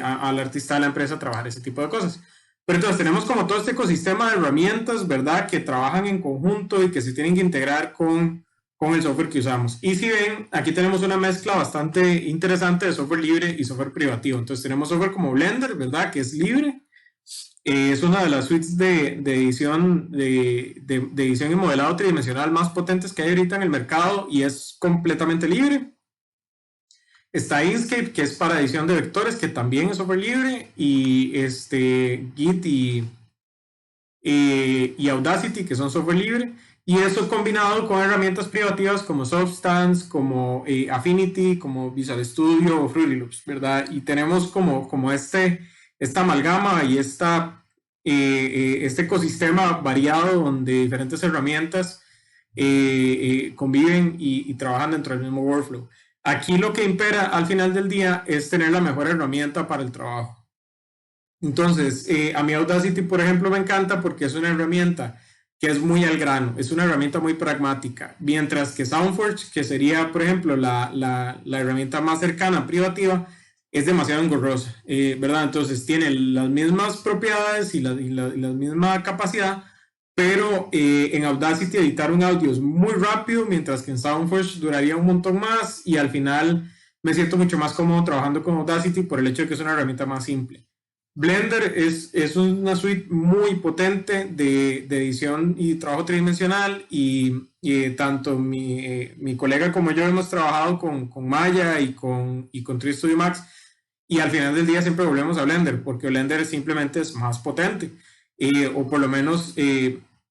al artista de la empresa, trabajar ese tipo de cosas. Pero entonces tenemos como todo este ecosistema de herramientas, ¿verdad? Que trabajan en conjunto y que se tienen que integrar con el software que usamos. Y si ven, aquí tenemos una mezcla bastante interesante de software libre y software privativo. Entonces tenemos software como Blender, ¿verdad? Que es libre. Es una de las suites de edición, de edición y modelado tridimensional más potentes que hay ahorita en el mercado y es completamente libre. Está Inkscape, que es para edición de vectores, que también es software libre, y Git y Audacity, que son software libre, y eso combinado con herramientas privativas como Substance, como Affinity, como Visual Studio o Fruity Loops, ¿verdad? Y tenemos como esta amalgama y este ecosistema variado donde diferentes herramientas conviven y trabajan dentro del mismo workflow. Aquí lo que impera al final del día es tener la mejor herramienta para el trabajo. Entonces, a mí Audacity, por ejemplo, me encanta porque es una herramienta que es muy al grano, es una herramienta muy pragmática, mientras que SoundForge, que sería, por ejemplo, la herramienta más cercana, privativa, es demasiado engorrosa, ¿verdad? Entonces, tiene las mismas propiedades y la misma capacidad, pero en Audacity editar un audio es muy rápido, mientras que en SoundForge duraría un montón más y al final me siento mucho más cómodo trabajando con Audacity por el hecho de que es una herramienta más simple. Blender es una suite muy potente de edición y trabajo tridimensional y tanto mi colega como yo hemos trabajado con Maya y con 3 Studio Max y al final del día siempre volvemos a Blender porque Blender simplemente es más potente o por lo menos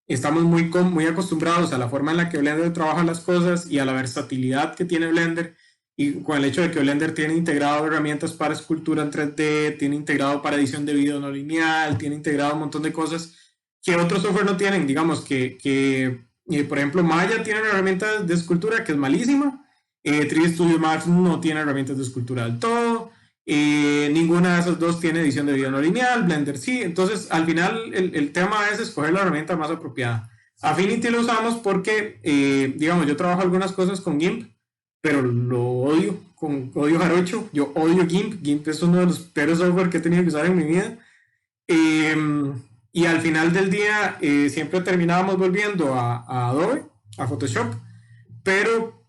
estamos muy acostumbrados a la forma en la que Blender trabaja las cosas y a la versatilidad que tiene Blender y con el hecho de que Blender tiene integrado herramientas para escultura en 3D, tiene integrado para edición de video no lineal, tiene integrado un montón de cosas que otros software no tienen. Digamos por ejemplo, Maya tiene una herramienta de escultura que es malísima, 3 Studio Max no tiene herramientas de escultura del todo, Ninguna de esas dos tiene edición de video no lineal, Blender sí. Entonces, al final, el tema es escoger la herramienta más apropiada. Affinity lo usamos porque, digamos, yo trabajo algunas cosas con GIMP, pero lo odio, con odio jarocho. Yo odio GIMP. GIMP es uno de los peores software que he tenido que usar en mi vida. Y al final del día, siempre terminábamos volviendo a Adobe, a Photoshop, pero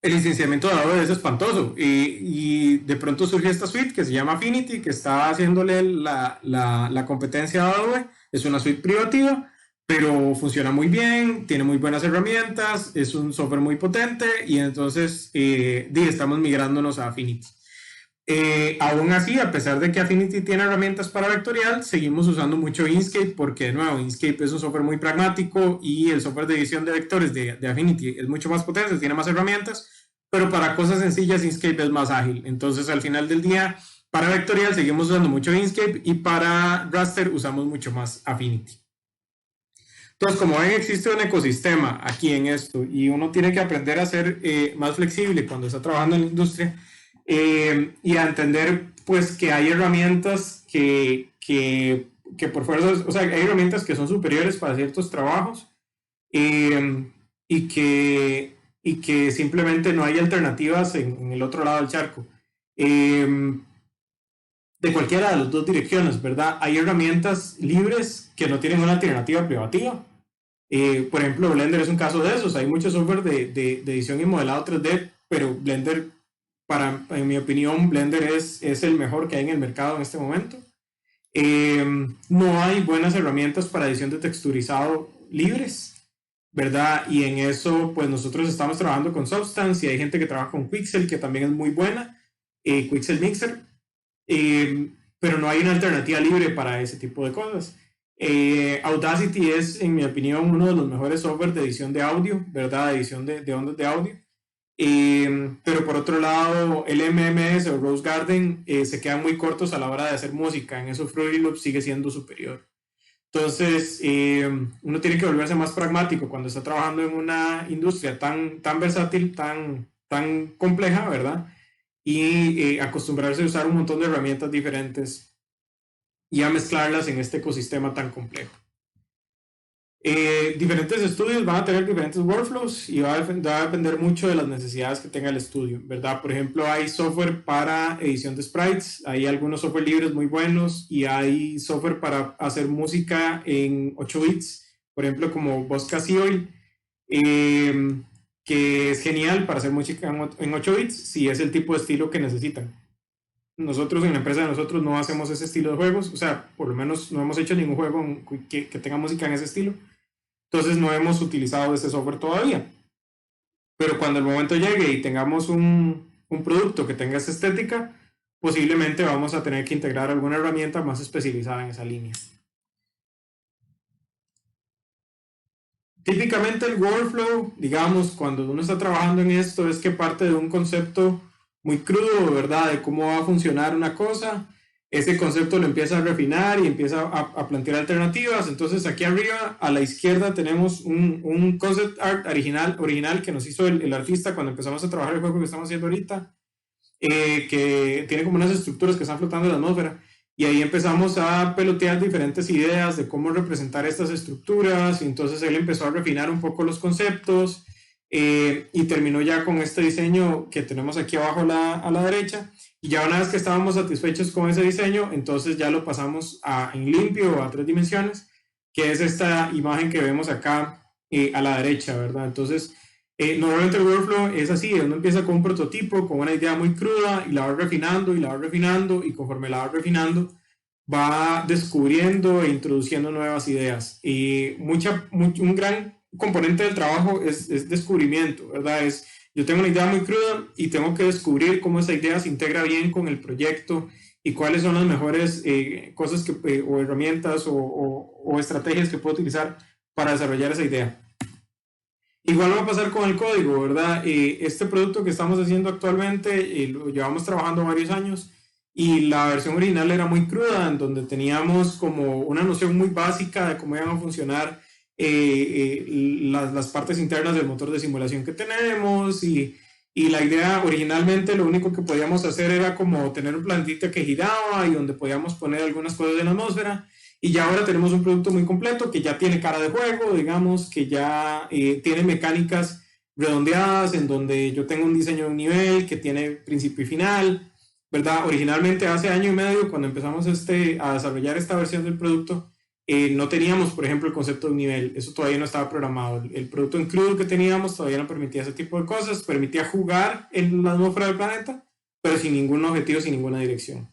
el licenciamiento de Adobe es espantoso y de pronto surgió esta suite que se llama Affinity, que está haciéndole la competencia a Adobe. Es una suite privativa, pero funciona muy bien, tiene muy buenas herramientas, es un software muy potente y entonces estamos migrándonos a Affinity. Aún así, a pesar de que Affinity tiene herramientas para vectorial, seguimos usando mucho Inkscape porque, de nuevo, Inkscape es un software muy pragmático y el software de edición de vectores de Affinity es mucho más potente, tiene más herramientas, pero para cosas sencillas Inkscape es más ágil. Entonces, al final del día, para vectorial seguimos usando mucho Inkscape y para raster usamos mucho más Affinity. Entonces, como ven, existe un ecosistema aquí en esto y uno tiene que aprender a ser más flexible cuando está trabajando en la industria. Y a entender pues que hay herramientas que por fuerza, o sea, hay herramientas que son superiores para ciertos trabajos y que simplemente no hay alternativas en el otro lado del charco. De cualquiera de las dos direcciones, ¿verdad? Hay herramientas libres que no tienen una alternativa privativa. Por ejemplo, Blender es un caso de esos. Hay mucho software de edición y modelado 3D, pero Blender, en mi opinión, Blender es el mejor que hay en el mercado en este momento. No hay buenas herramientas para edición de texturizado libres, ¿verdad? Y en eso, pues nosotros estamos trabajando con Substance y hay gente que trabaja con Quixel, que también es muy buena, Quixel Mixer, pero no hay una alternativa libre para ese tipo de cosas. Audacity es, en mi opinión, uno de los mejores software de edición de audio, ¿verdad? De edición de ondas de audio. Pero por otro lado, el MMS o Rose Garden se quedan muy cortos a la hora de hacer música. En eso Fruity Loops sigue siendo superior. Entonces, uno tiene que volverse más pragmático cuando está trabajando en una industria tan versátil, tan compleja, ¿verdad? Y acostumbrarse a usar un montón de herramientas diferentes y a mezclarlas en este ecosistema tan complejo. Diferentes estudios van a tener diferentes workflows y va a depender mucho de las necesidades que tenga el estudio, ¿verdad? Por ejemplo, hay software para edición de sprites, hay algunos software libres muy buenos y hay software para hacer música en 8 bits, por ejemplo, como Voz Casio, que es genial para hacer música en 8 bits si es el tipo de estilo que necesitan. Nosotros en la empresa de nosotros no hacemos ese estilo de juegos, o sea, por lo menos no hemos hecho ningún juego que tenga música en ese estilo. Entonces no hemos utilizado ese software todavía. Pero cuando el momento llegue y tengamos un producto que tenga esa estética, posiblemente vamos a tener que integrar alguna herramienta más especializada en esa línea. Típicamente el workflow, digamos, cuando uno está trabajando en esto, es que parte de un concepto muy crudo, ¿verdad? De cómo va a funcionar una cosa. Ese concepto lo empieza a refinar y empieza a plantear alternativas. Entonces aquí arriba a la izquierda tenemos un concept art original que nos hizo el artista cuando empezamos a trabajar el juego que estamos haciendo ahorita, que tiene como unas estructuras que están flotando en la atmósfera. Y ahí empezamos a pelotear diferentes ideas de cómo representar estas estructuras. Y entonces él empezó a refinar un poco los conceptos y terminó ya con este diseño que tenemos aquí abajo a la derecha. Y ya una vez que estábamos satisfechos con ese diseño, entonces ya lo pasamos en limpio a 3 dimensiones, que es esta imagen que vemos acá a la derecha, ¿verdad? Entonces, normalmente el workflow es así, uno empieza con un prototipo, con una idea muy cruda, y la va refinando, y la va refinando, y conforme la va refinando, va descubriendo e introduciendo nuevas ideas. Y un gran componente del trabajo es descubrimiento, ¿verdad? Yo tengo una idea muy cruda y tengo que descubrir cómo esa idea se integra bien con el proyecto y cuáles son las mejores cosas o herramientas o estrategias que puedo utilizar para desarrollar esa idea. Igual va a pasar con el código, ¿verdad? Este producto que estamos haciendo actualmente lo llevamos trabajando varios años y la versión original era muy cruda, en donde teníamos como una noción muy básica de cómo iban a funcionar las partes internas del motor de simulación que tenemos y Y la idea originalmente lo único que podíamos hacer era como tener un plantita que giraba y donde podíamos poner algunas cosas de la atmósfera. Y ya ahora tenemos un producto muy completo que ya tiene cara de juego, digamos, que ya tiene mecánicas redondeadas en donde yo tengo un diseño de un nivel que tiene principio y final, ¿verdad? Originalmente hace año y medio, cuando empezamos a desarrollar esta versión del producto, no teníamos, por ejemplo, el concepto de un nivel. Eso todavía no estaba programado. El producto en crudo que teníamos todavía no permitía ese tipo de cosas. Permitía jugar en la atmósfera del planeta, pero sin ningún objetivo, sin ninguna dirección.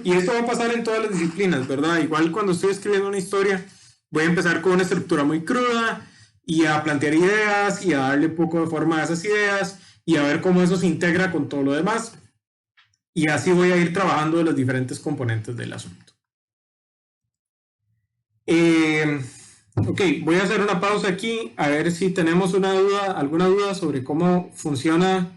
Y esto va a pasar en todas las disciplinas, ¿verdad? Igual cuando estoy escribiendo una historia, voy a empezar con una estructura muy cruda y a plantear ideas y a darle un poco de forma a esas ideas y a ver cómo eso se integra con todo lo demás. Y así voy a ir trabajando de los diferentes componentes del asunto. Ok, voy a hacer una pausa aquí a ver si tenemos alguna duda sobre cómo funciona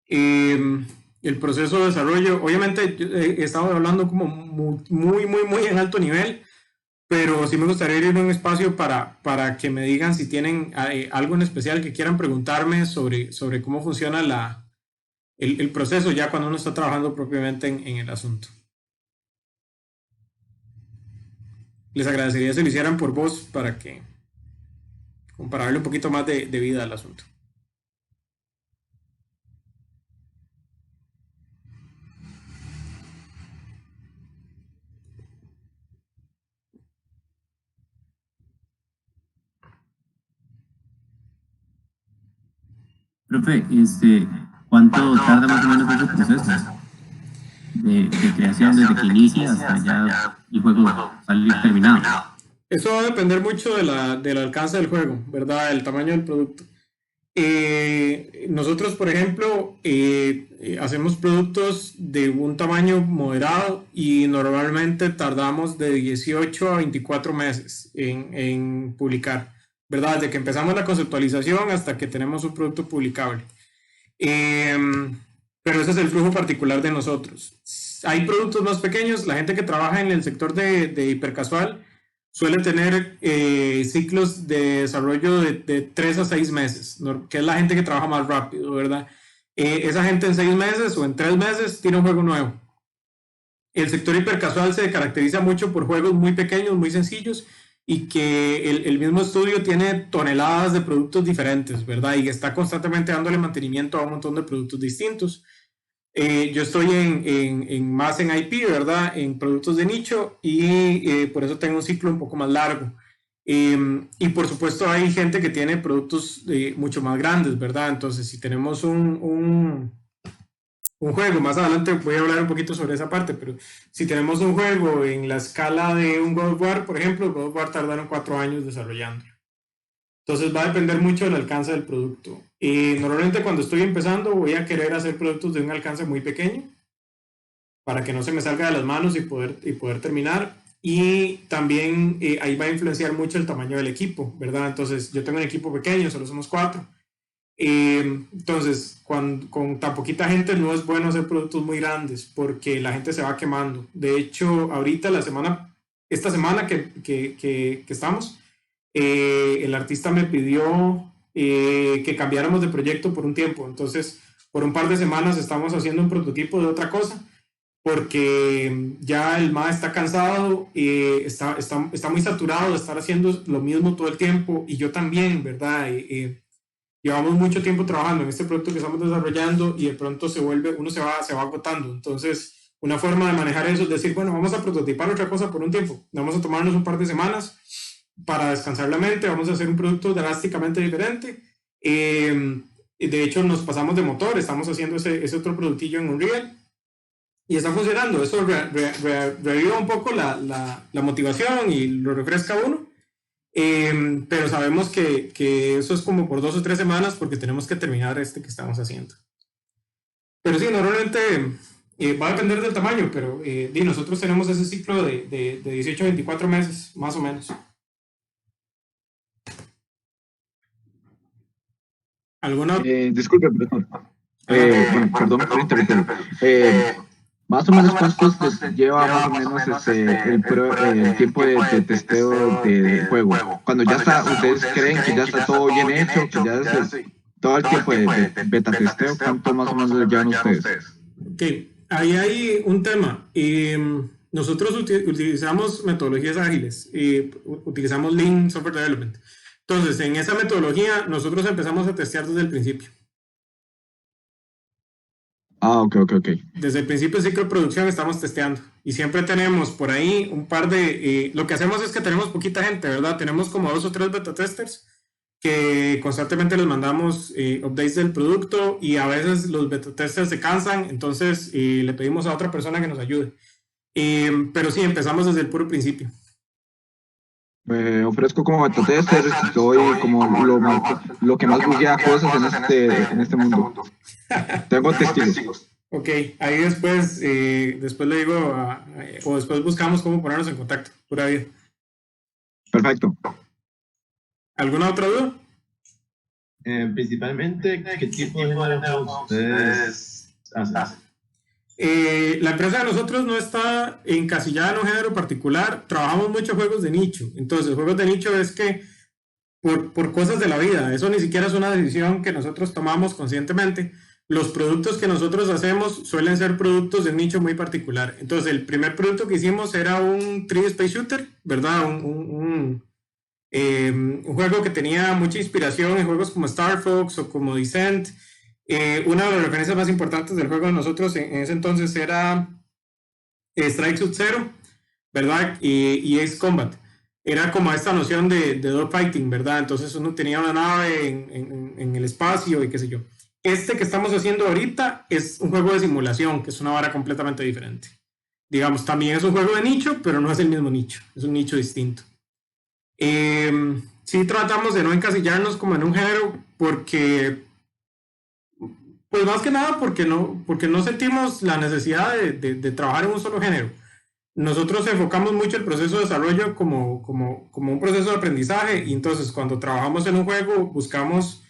el proceso de desarrollo. Obviamente he estado hablando como muy en alto nivel, pero sí me gustaría ir a un espacio para que me digan si tienen algo en especial que quieran preguntarme sobre cómo funciona el proceso ya cuando uno está trabajando propiamente en el asunto. Les agradecería si lo hicieran por voz para darle un poquito más de vida al asunto. Profe, ¿cuánto tarda más o menos ese proceso de creación desde que inicia hasta ya el juego salir terminado? Eso va a depender mucho del alcance del juego, ¿verdad? El tamaño del producto. Nosotros, por ejemplo, hacemos productos de un tamaño moderado y normalmente tardamos de 18 a 24 meses en publicar, ¿verdad? Desde que empezamos la conceptualización hasta que tenemos un producto publicable. Pero ese es el flujo particular de nosotros. Hay productos más pequeños, la gente que trabaja en el sector de hipercasual suele tener ciclos de desarrollo de 3 a 6 meses, que es la gente que trabaja más rápido, ¿verdad? Esa gente en 6 meses o en 3 meses tiene un juego nuevo. El sector hipercasual se caracteriza mucho por juegos muy pequeños, muy sencillos, y que el mismo estudio tiene toneladas de productos diferentes, ¿verdad? Y está constantemente dándole mantenimiento a un montón de productos distintos. Yo estoy más en IP, ¿verdad? En productos de nicho y por eso tengo un ciclo un poco más largo. Y por supuesto hay gente que tiene productos mucho más grandes, ¿verdad? Entonces, si tenemos un juego, más adelante voy a hablar un poquito sobre esa parte, pero si tenemos un juego en la escala de un God of War, por ejemplo, God of War tardaron 4 años desarrollando. Entonces va a depender mucho del alcance del producto. Normalmente cuando estoy empezando voy a querer hacer productos de un alcance muy pequeño para que no se me salga de las manos y poder terminar. Y también ahí va a influenciar mucho el tamaño del equipo, ¿verdad? Entonces yo tengo un equipo pequeño, solo somos 4. Entonces con tan poquita gente no es bueno hacer productos muy grandes porque la gente se va quemando. De hecho, ahorita esta semana que estamos, el artista me pidió que cambiáramos de proyecto por un tiempo. Entonces, por un par de semanas estamos haciendo un prototipo de otra cosa porque ya el MA está cansado, está muy saturado de estar haciendo lo mismo todo el tiempo y yo también, ¿verdad? Llevamos mucho tiempo trabajando en este producto que estamos desarrollando y de pronto uno se va agotando. Entonces, una forma de manejar eso es decir, bueno, vamos a prototipar otra cosa por un tiempo. Vamos a tomarnos un par de semanas para descansar la mente, vamos a hacer un producto drásticamente diferente. De hecho, nos pasamos de motor, estamos haciendo ese otro productillo en Unreal y está funcionando. Eso reviva un poco la motivación y lo refresca a uno. Pero sabemos que eso es como por 2 o 3 semanas porque tenemos que terminar que estamos haciendo. Pero sí, normalmente va a depender del tamaño, pero nosotros tenemos ese ciclo de 18 a 24 meses, más o menos. ¿Alguna? Disculpe, perdón. Bueno, perdón por interrumpir. Más o menos cuántos lleva más o menos el tiempo de testeo del juego. Cuando ya está, ustedes creen que ya está todo bien hecho, que ya todo el tiempo de beta testeo, ¿cuánto más o menos le llevan ustedes? Ok, ahí hay un tema. Nosotros utilizamos metodologías ágiles, utilizamos Lean Software Development. Entonces, en esa metodología, nosotros empezamos a testear desde el principio. Ok. Desde el principio del ciclo de producción estamos testeando. Y siempre tenemos por ahí un par de... lo que hacemos es que tenemos poquita gente, ¿verdad? Tenemos como 2 o 3 beta testers que constantemente les mandamos updates del producto y a veces los beta testers se cansan, entonces le pedimos a otra persona que nos ayude. Pero sí, empezamos desde el puro principio. Ofrezco como beta tester, soy como lo que más buguea cosas en este mundo. Tengo testigos. Ok, ahí después le digo, o después buscamos cómo ponernos en contacto, pura vida. Perfecto. ¿Alguna otra duda? Principalmente, ¿qué tipo de juegos ustedes hacen? La empresa de nosotros no está encasillada en un género particular, trabajamos muchos juegos de nicho. Entonces, juegos de nicho es que por cosas de la vida, eso ni siquiera es una decisión que nosotros tomamos conscientemente. Los productos que nosotros hacemos suelen ser productos de nicho muy particular. Entonces, el primer producto que hicimos era un 3D Space Shooter, ¿verdad? Un juego que tenía mucha inspiración en juegos como Star Fox o como Descent. Una de las referencias más importantes del juego de nosotros en ese entonces era Strike Suit Zero, ¿verdad? Y Ace Combat. Era como esta noción de dogfighting, ¿verdad? Entonces uno tenía una nave en el espacio y qué sé yo. Este que estamos haciendo ahorita es un juego de simulación, que es una vara completamente diferente. Digamos, también es un juego de nicho, pero no es el mismo nicho, es un nicho distinto. Sí tratamos de no encasillarnos como en un género porque, pues más que nada porque no sentimos la necesidad de trabajar en un solo género. Nosotros enfocamos mucho el proceso de desarrollo como un proceso de aprendizaje y entonces cuando trabajamos en un juego buscamos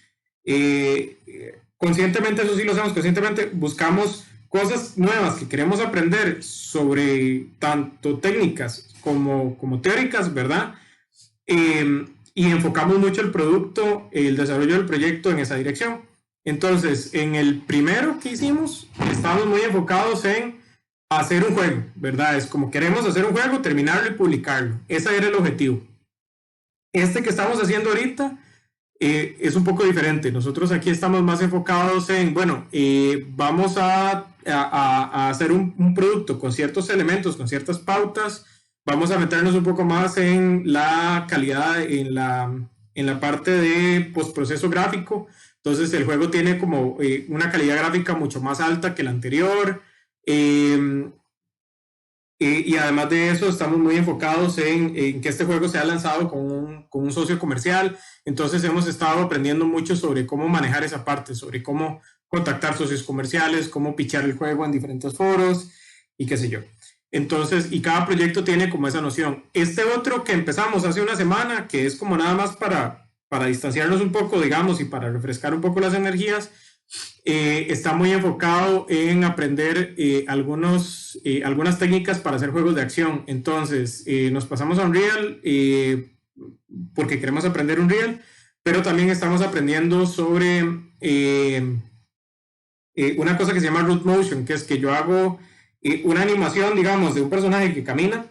conscientemente, eso sí lo hacemos conscientemente, buscamos cosas nuevas que queremos aprender sobre tanto técnicas como teóricas, ¿verdad? Y enfocamos mucho el producto, el desarrollo del proyecto en esa dirección. Entonces, en el primero que hicimos, estábamos muy enfocados en hacer un juego, ¿verdad? Es como queremos hacer un juego, terminarlo y publicarlo. Ese era el objetivo. Este que estamos haciendo ahorita es un poco diferente. Nosotros aquí estamos más enfocados en, bueno, vamos a hacer un producto con ciertos elementos, con ciertas pautas. Vamos a meternos un poco más en la calidad, en la parte de postproceso gráfico. Entonces el juego tiene como una calidad gráfica mucho más alta que la anterior. Y además de eso, estamos muy enfocados en que este juego sea lanzado con un socio comercial. Entonces hemos estado aprendiendo mucho sobre cómo manejar esa parte, sobre cómo contactar socios comerciales, cómo pitchar el juego en diferentes foros y qué sé yo. Entonces, y cada proyecto tiene como esa noción. Este otro que empezamos hace una semana, que es como nada más para distanciarnos un poco, digamos, y para refrescar un poco las energías, está muy enfocado en aprender algunas técnicas para hacer juegos de acción. Entonces, nos pasamos a Unreal porque queremos aprender Unreal, pero también estamos aprendiendo sobre una cosa que se llama root motion, que es que yo hago una animación, digamos, de un personaje que camina,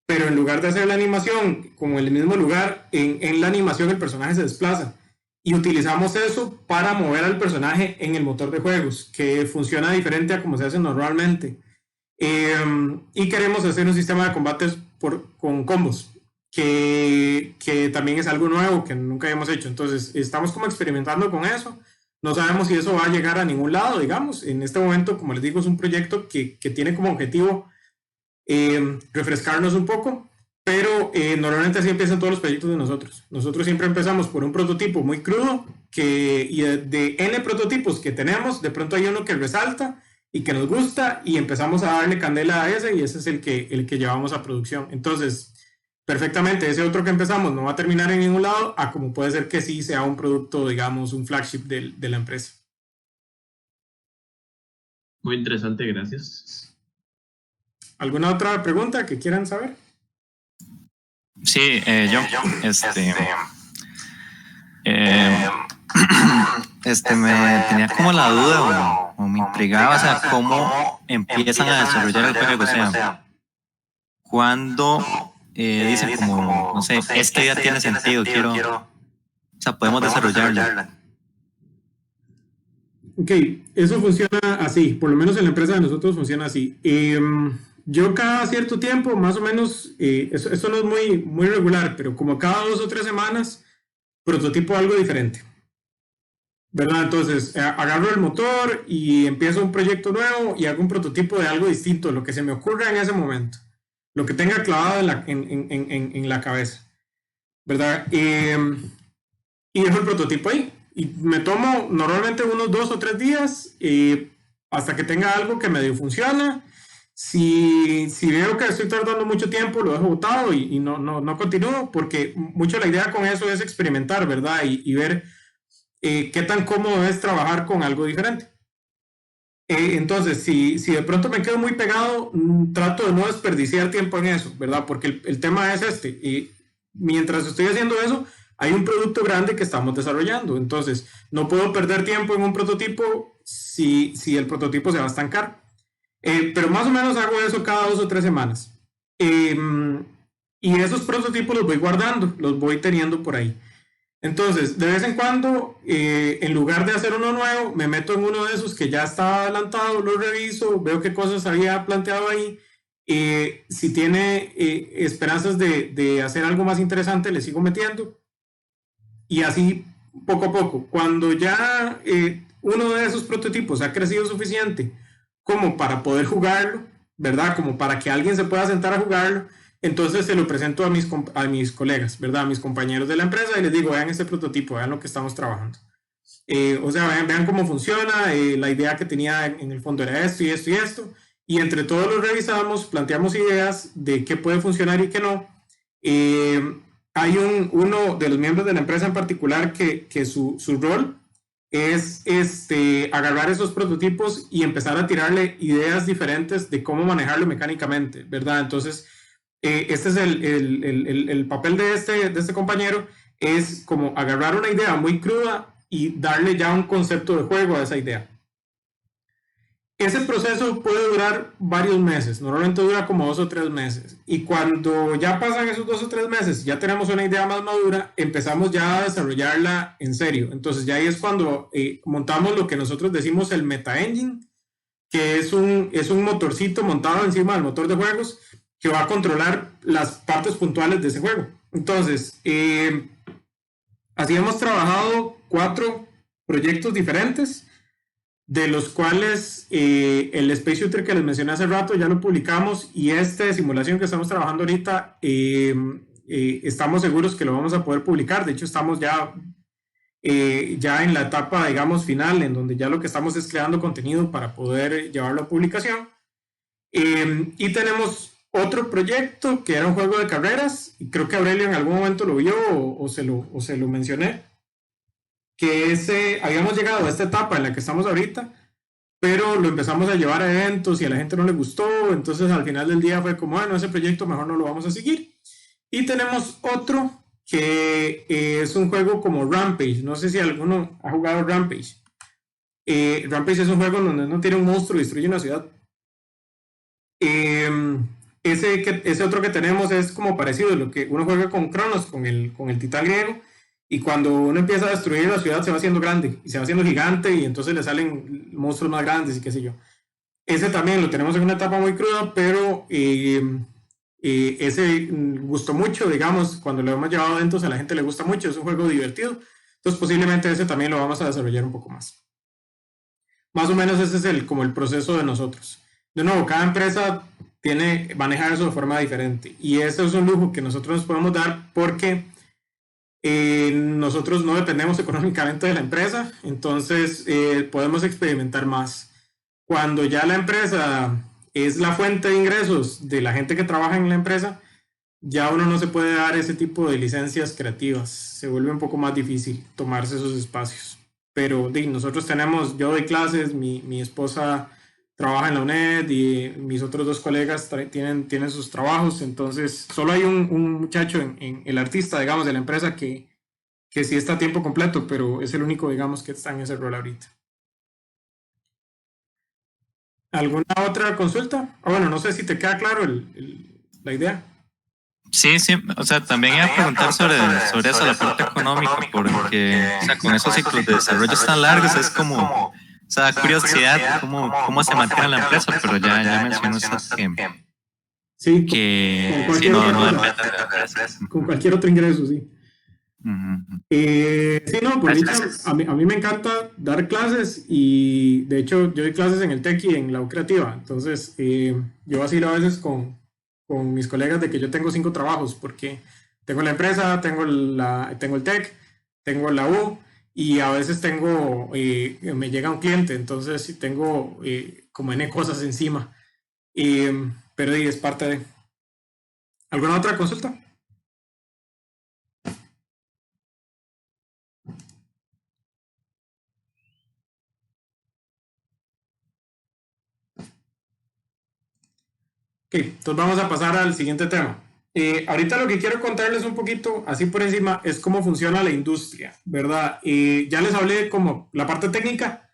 pero en lugar de hacer la animación como en el mismo lugar, en la animación el personaje se desplaza. Y utilizamos eso para mover al personaje en el motor de juegos, que funciona diferente a como se hace normalmente. Y queremos hacer un sistema de combates con combos, que también es algo nuevo que nunca habíamos hecho. Entonces, estamos como experimentando con eso. No sabemos si eso va a llegar a ningún lado, digamos. En este momento, como les digo, es un proyecto que tiene como objetivo refrescarnos un poco. Pero normalmente así empiezan todos los proyectos de nosotros. Nosotros siempre empezamos por un prototipo muy crudo y de N prototipos que tenemos, de pronto hay uno que resalta y que nos gusta y empezamos a darle candela a ese y ese es el que llevamos a producción. Entonces, perfectamente, ese otro que empezamos no va a terminar en ningún lado, a como puede ser que sí sea un producto, digamos, un flagship de la empresa. Muy interesante, gracias. ¿Alguna otra pregunta que quieran saber? Sí, yo, Me tenía como la duda o me intrigaba, o sea, cómo empiezan a desarrollar el juego, o sea, cuando dicen como, no sé, esta idea tiene sentido, quiero, o sea, podemos desarrollarla. Ok, eso funciona así, por lo menos en la empresa de nosotros funciona así. Yo cada cierto tiempo, más o menos, eso no es muy regular, pero como cada 2 o 3 semanas, prototipo algo diferente. ¿Verdad? Entonces, agarro el motor y empiezo un proyecto nuevo y hago un prototipo de algo distinto, lo que se me ocurra en ese momento, lo que tenga clavado en la cabeza, ¿verdad? Y dejo el prototipo ahí. Y me tomo normalmente unos 2 o 3 días hasta que tenga algo que medio funciona. Si veo que estoy tardando mucho tiempo, lo dejo botado y no continúo, porque mucho la idea con eso es experimentar, ¿verdad? Y ver qué tan cómodo es trabajar con algo diferente. Entonces, si de pronto me quedo muy pegado, trato de no desperdiciar tiempo en eso, ¿verdad? Porque el tema es este. Y mientras estoy haciendo eso, hay un producto grande que estamos desarrollando. Entonces, no puedo perder tiempo en un prototipo si el prototipo se va a estancar. Pero más o menos hago eso cada 2 o 3 semanas. Y esos prototipos los voy guardando, los voy teniendo por ahí. Entonces, de vez en cuando, en lugar de hacer uno nuevo, me meto en uno de esos que ya estaba adelantado, lo reviso, veo qué cosas había planteado ahí. Si tiene esperanzas de hacer algo más interesante, le sigo metiendo. Y así, poco a poco. Cuando ya uno de esos prototipos ha crecido suficiente como para poder jugarlo, ¿verdad? Como para que alguien se pueda sentar a jugarlo, entonces se lo presento a mis colegas, ¿verdad? A mis compañeros de la empresa y les digo, vean este prototipo, vean lo que estamos trabajando. O sea, vean cómo funciona, la idea que tenía en el fondo era esto y esto y esto, y entre todos los revisamos, planteamos ideas de qué puede funcionar y qué no. Hay uno de los miembros de la empresa en particular que su rol es agarrar esos prototipos y empezar a tirarle ideas diferentes de cómo manejarlo mecánicamente, ¿verdad? Entonces, este es el papel de este compañero, es como agarrar una idea muy cruda y darle ya un concepto de juego a esa idea. Ese proceso puede durar varios meses, normalmente dura como 2 o 3 meses. Y cuando ya pasan esos 2 o 3 meses, ya tenemos una idea más madura, empezamos ya a desarrollarla en serio. Entonces ya ahí es cuando montamos lo que nosotros decimos el meta engine, que es un motorcito montado encima del motor de juegos que va a controlar las partes puntuales de ese juego. Entonces, así hemos trabajado 4 proyectos diferentes, de los cuales el Space Shooter que les mencioné hace rato ya lo publicamos, y este de simulación que estamos trabajando ahorita estamos seguros que lo vamos a poder publicar. De hecho, estamos ya en la etapa, digamos, final, en donde ya lo que estamos es creando contenido para poder llevarlo a publicación. Y tenemos otro proyecto que era un juego de carreras, y creo que Aurelio en algún momento lo vio o se lo mencioné, que habíamos llegado a esta etapa en la que estamos ahorita, pero lo empezamos a llevar a eventos y a la gente no le gustó, entonces al final del día fue como, bueno, ese proyecto mejor no lo vamos a seguir. Y tenemos otro que es un juego como Rampage, no sé si alguno ha jugado Rampage. Rampage es un juego donde uno tiene un monstruo y destruye una ciudad. Ese otro que tenemos es como parecido a lo que uno juega con Cronos, con el titán griego, y cuando uno empieza a destruir la ciudad se va haciendo grande y se va haciendo gigante y entonces le salen monstruos más grandes y qué sé yo. Ese también lo tenemos en una etapa muy cruda, pero ese gustó mucho, digamos, cuando lo hemos llevado a eventos a la gente le gusta mucho, es un juego divertido, entonces posiblemente ese también lo vamos a desarrollar un poco más. Más o menos ese es como el proceso de nosotros. De nuevo, cada empresa maneja eso de forma diferente, y eso es un lujo que nosotros nos podemos dar porque nosotros no dependemos económicamente de la empresa, entonces podemos experimentar más. Cuando ya la empresa es la fuente de ingresos de la gente que trabaja en la empresa, ya uno no se puede dar ese tipo de licencias creativas, se vuelve un poco más difícil tomarse esos espacios. Pero nosotros yo doy clases, mi esposa trabaja en la UNED y mis otros 2 colegas tienen sus trabajos, entonces solo hay un muchacho, el artista, digamos, de la empresa que que sí está a tiempo completo, pero es el único, digamos, que está en ese rol ahorita. ¿Alguna otra consulta? Bueno, no sé si te queda claro la idea. Sí, o sea, también iba a preguntar sobre eso, la parte económica, porque, o sea, con esos ciclos de desarrollo tan largos es como, o sea, curiosidad cómo se mantiene la empresa, pero ya mencionó usted sí, que con sí, no cosa, con cualquier otro ingreso, sí. Sí, no, por dicho, a mí me encanta dar clases y de hecho yo doy clases en el TEC y en la U Creativa, entonces yo vacilo a veces con mis colegas de que yo tengo 5 trabajos porque tengo la empresa, tengo el TEC, tengo la U y a veces me llega un cliente, entonces tengo como N cosas encima, pero es parte de... ¿Alguna otra consulta? Ok, entonces vamos a pasar al siguiente tema. Ahorita lo que quiero contarles un poquito, así por encima, es cómo funciona la industria, ¿verdad? Ya les hablé como la parte técnica.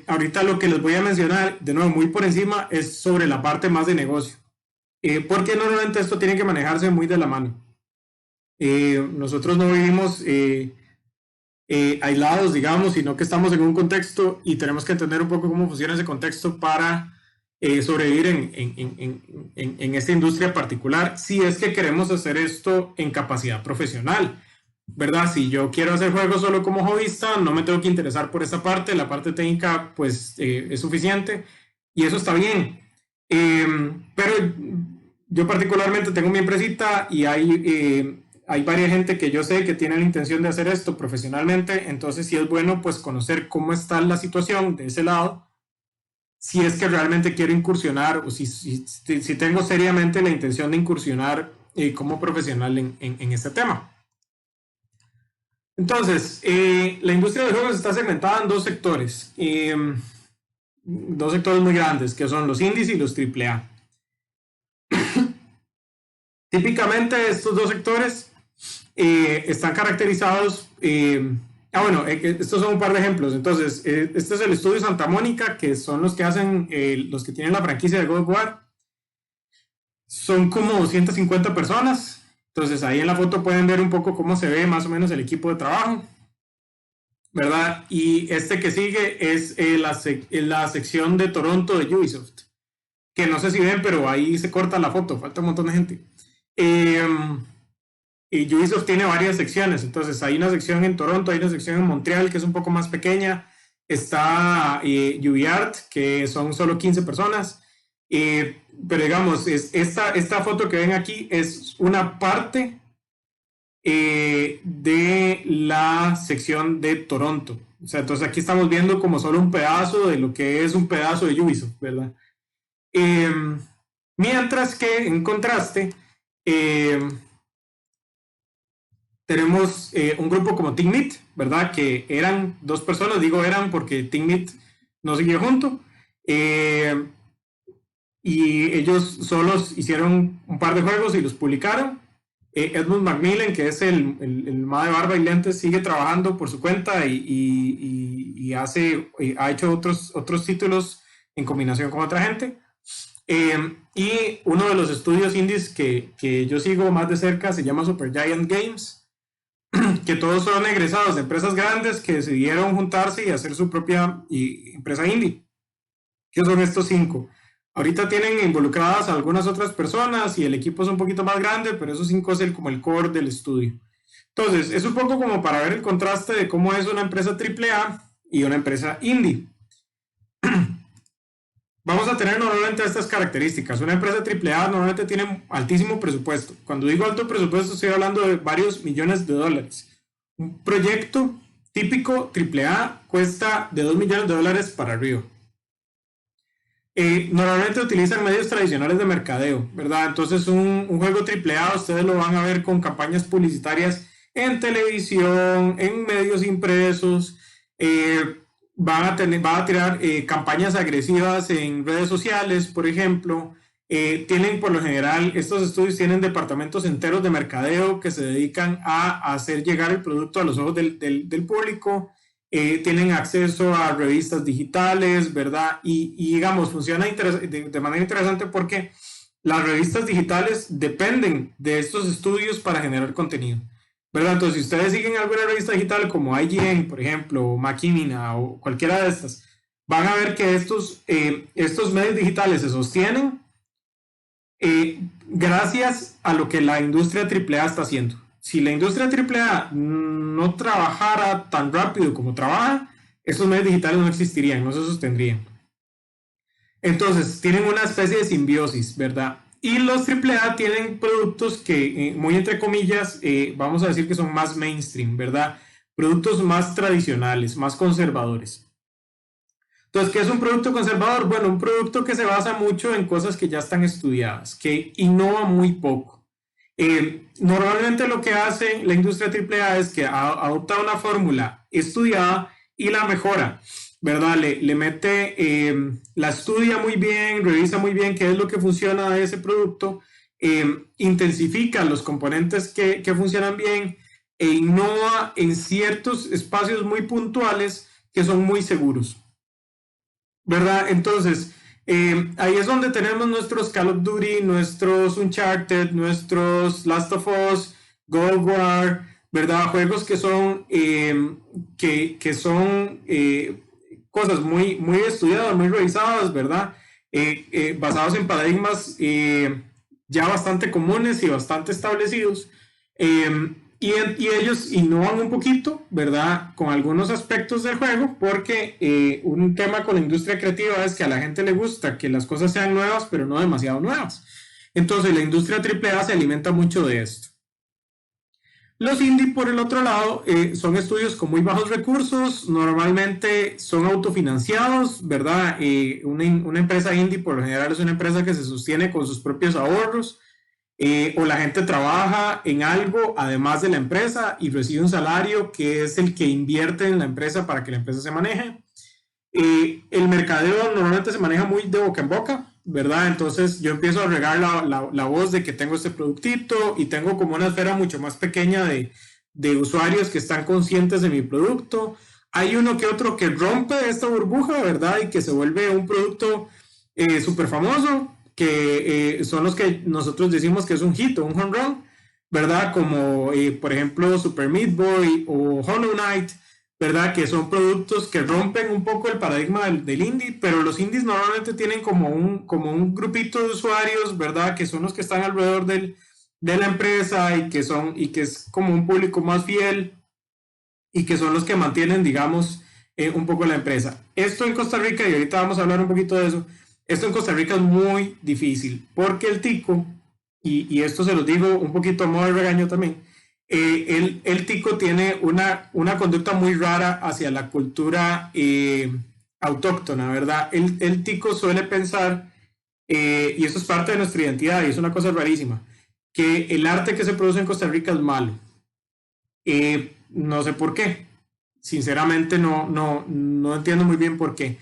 Ahorita lo que les voy a mencionar, de nuevo, muy por encima, es sobre la parte más de negocio. Porque normalmente esto tiene que manejarse muy de la mano. Nosotros no vivimos aislados, digamos, sino que estamos en un contexto y tenemos que entender un poco cómo funciona ese contexto para sobrevivir en esta industria particular, si es que queremos hacer esto en capacidad profesional, ¿verdad? Si yo quiero hacer juegos solo como hobbyista, no me tengo que interesar por esa parte, la parte técnica pues es suficiente y eso está bien. Pero yo particularmente tengo mi empresita y hay varias gente que yo sé que tiene la intención de hacer esto profesionalmente, entonces sí es bueno pues conocer cómo está la situación de ese lado, si es que realmente quiero incursionar o si tengo seriamente la intención de incursionar como profesional en este tema. Entonces, la industria de juegos está segmentada en dos sectores muy grandes, que son los indies y los AAA. Típicamente estos dos sectores están caracterizados... estos son un par de ejemplos. Entonces, este es el estudio Santa Mónica, que son los que hacen, los que tienen la franquicia de God of War. Son como 250 personas. Entonces, ahí en la foto pueden ver un poco cómo se ve más o menos el equipo de trabajo, ¿verdad? Y este que sigue es la sección de Toronto de Ubisoft, que no sé si ven, pero ahí se corta la foto, falta un montón de gente. Y Ubisoft tiene varias secciones, entonces hay una sección en Toronto, hay una sección en Montreal que es un poco más pequeña, está UbiArt, que son solo 15 personas, pero digamos, esta foto que ven aquí es una parte de la sección de Toronto, o sea, entonces aquí estamos viendo como solo un pedazo de lo que es un pedazo de Ubisoft, ¿verdad? Mientras que, en contraste, tenemos un grupo como TeamMeat, ¿verdad? Que eran 2 personas, digo eran porque TeamMeat no siguió junto. Y ellos solos hicieron un par de juegos y los publicaron. Edmund Macmillan, que es el ma de barba y lentes, sigue trabajando por su cuenta y ha hecho otros títulos en combinación con otra gente. Y uno de los estudios indies que yo sigo más de cerca se llama Supergiant Games, que todos son egresados de empresas grandes que decidieron juntarse y hacer su propia empresa indie, que son estos 5. Ahorita tienen involucradas a algunas otras personas y el equipo es un poquito más grande, pero esos 5 es como el core del estudio. Entonces, es un poco como para ver el contraste de cómo es una empresa AAA y una empresa indie. Vamos a tener normalmente estas características. Una empresa AAA normalmente tiene altísimo presupuesto. Cuando digo alto presupuesto, estoy hablando de varios millones de dólares. Un proyecto típico AAA cuesta de $2 millones para arriba. Normalmente utilizan medios tradicionales de mercadeo, ¿verdad? Entonces un juego AAA ustedes lo van a ver con campañas publicitarias en televisión, en medios impresos, va a tirar campañas agresivas en redes sociales, por ejemplo, tienen por lo general, estos estudios tienen departamentos enteros de mercadeo que se dedican a hacer llegar el producto a los ojos del público. Tienen acceso a revistas digitales, ¿verdad? Y digamos, funciona de manera interesante porque las revistas digitales dependen de estos estudios para generar contenido, ¿verdad? Entonces, si ustedes siguen alguna revista digital como IGN, por ejemplo, o Macmillan o cualquiera de estas, van a ver que estos medios digitales se sostienen gracias a lo que la industria AAA está haciendo. Si la industria AAA no trabajara tan rápido como trabaja, esos medios digitales no existirían, no se sostendrían. Entonces, tienen una especie de simbiosis, ¿verdad? Y los AAA tienen productos que, muy entre comillas, vamos a decir que son más mainstream, ¿verdad? Productos más tradicionales, más conservadores. Entonces, ¿qué es un producto conservador? Bueno, un producto que se basa mucho en cosas que ya están estudiadas, que innova muy poco. Normalmente lo que hace la industria AAA es que adopta una fórmula estudiada y la mejora, ¿verdad? Le mete, la estudia muy bien, revisa muy bien qué es lo que funciona de ese producto, intensifica los componentes que funcionan bien e innova en ciertos espacios muy puntuales que son muy seguros, ¿verdad? Entonces, ahí es donde tenemos nuestros Call of Duty, nuestros Uncharted, nuestros Last of Us, God of War, ¿verdad? Juegos que son, cosas muy, muy estudiadas, muy revisadas, ¿verdad? Basados en paradigmas ya bastante comunes y bastante establecidos. Y ellos innovan un poquito, ¿verdad? Con algunos aspectos del juego, porque un tema con la industria creativa es que a la gente le gusta que las cosas sean nuevas, pero no demasiado nuevas. Entonces la industria AAA se alimenta mucho de esto. Los indie, por el otro lado, son estudios con muy bajos recursos, normalmente son autofinanciados, ¿verdad? Una empresa indie por lo general es una empresa que se sostiene con sus propios ahorros, o la gente trabaja en algo además de la empresa y recibe un salario que es el que invierte en la empresa para que la empresa se maneje. El mercadeo normalmente se maneja muy de boca en boca, ¿verdad? Entonces yo empiezo a regar la voz de que tengo este productito y tengo como una esfera mucho más pequeña de usuarios que están conscientes de mi producto. Hay uno que otro que rompe esta burbuja, ¿verdad? Y que se vuelve un producto súper famoso, que son los que nosotros decimos que es un hit o un home run, ¿verdad? Como por ejemplo Super Meat Boy o Hollow Knight, ¿verdad? Que son productos que rompen un poco el paradigma del indie, pero los indies normalmente tienen como un grupito de usuarios, ¿verdad? Que son los que están alrededor de la empresa y que es como un público más fiel y que son los que mantienen, digamos, un poco la empresa. Esto en Costa Rica, y ahorita vamos a hablar un poquito de eso, esto en Costa Rica es muy difícil, porque el tico, y esto se lo digo un poquito a modo de regaño también, el tico tiene una conducta muy rara hacia la cultura autóctona, ¿verdad? El tico suele pensar, y eso es parte de nuestra identidad, y es una cosa rarísima, que el arte que se produce en Costa Rica es malo. No sé por qué. Sinceramente no entiendo muy bien por qué.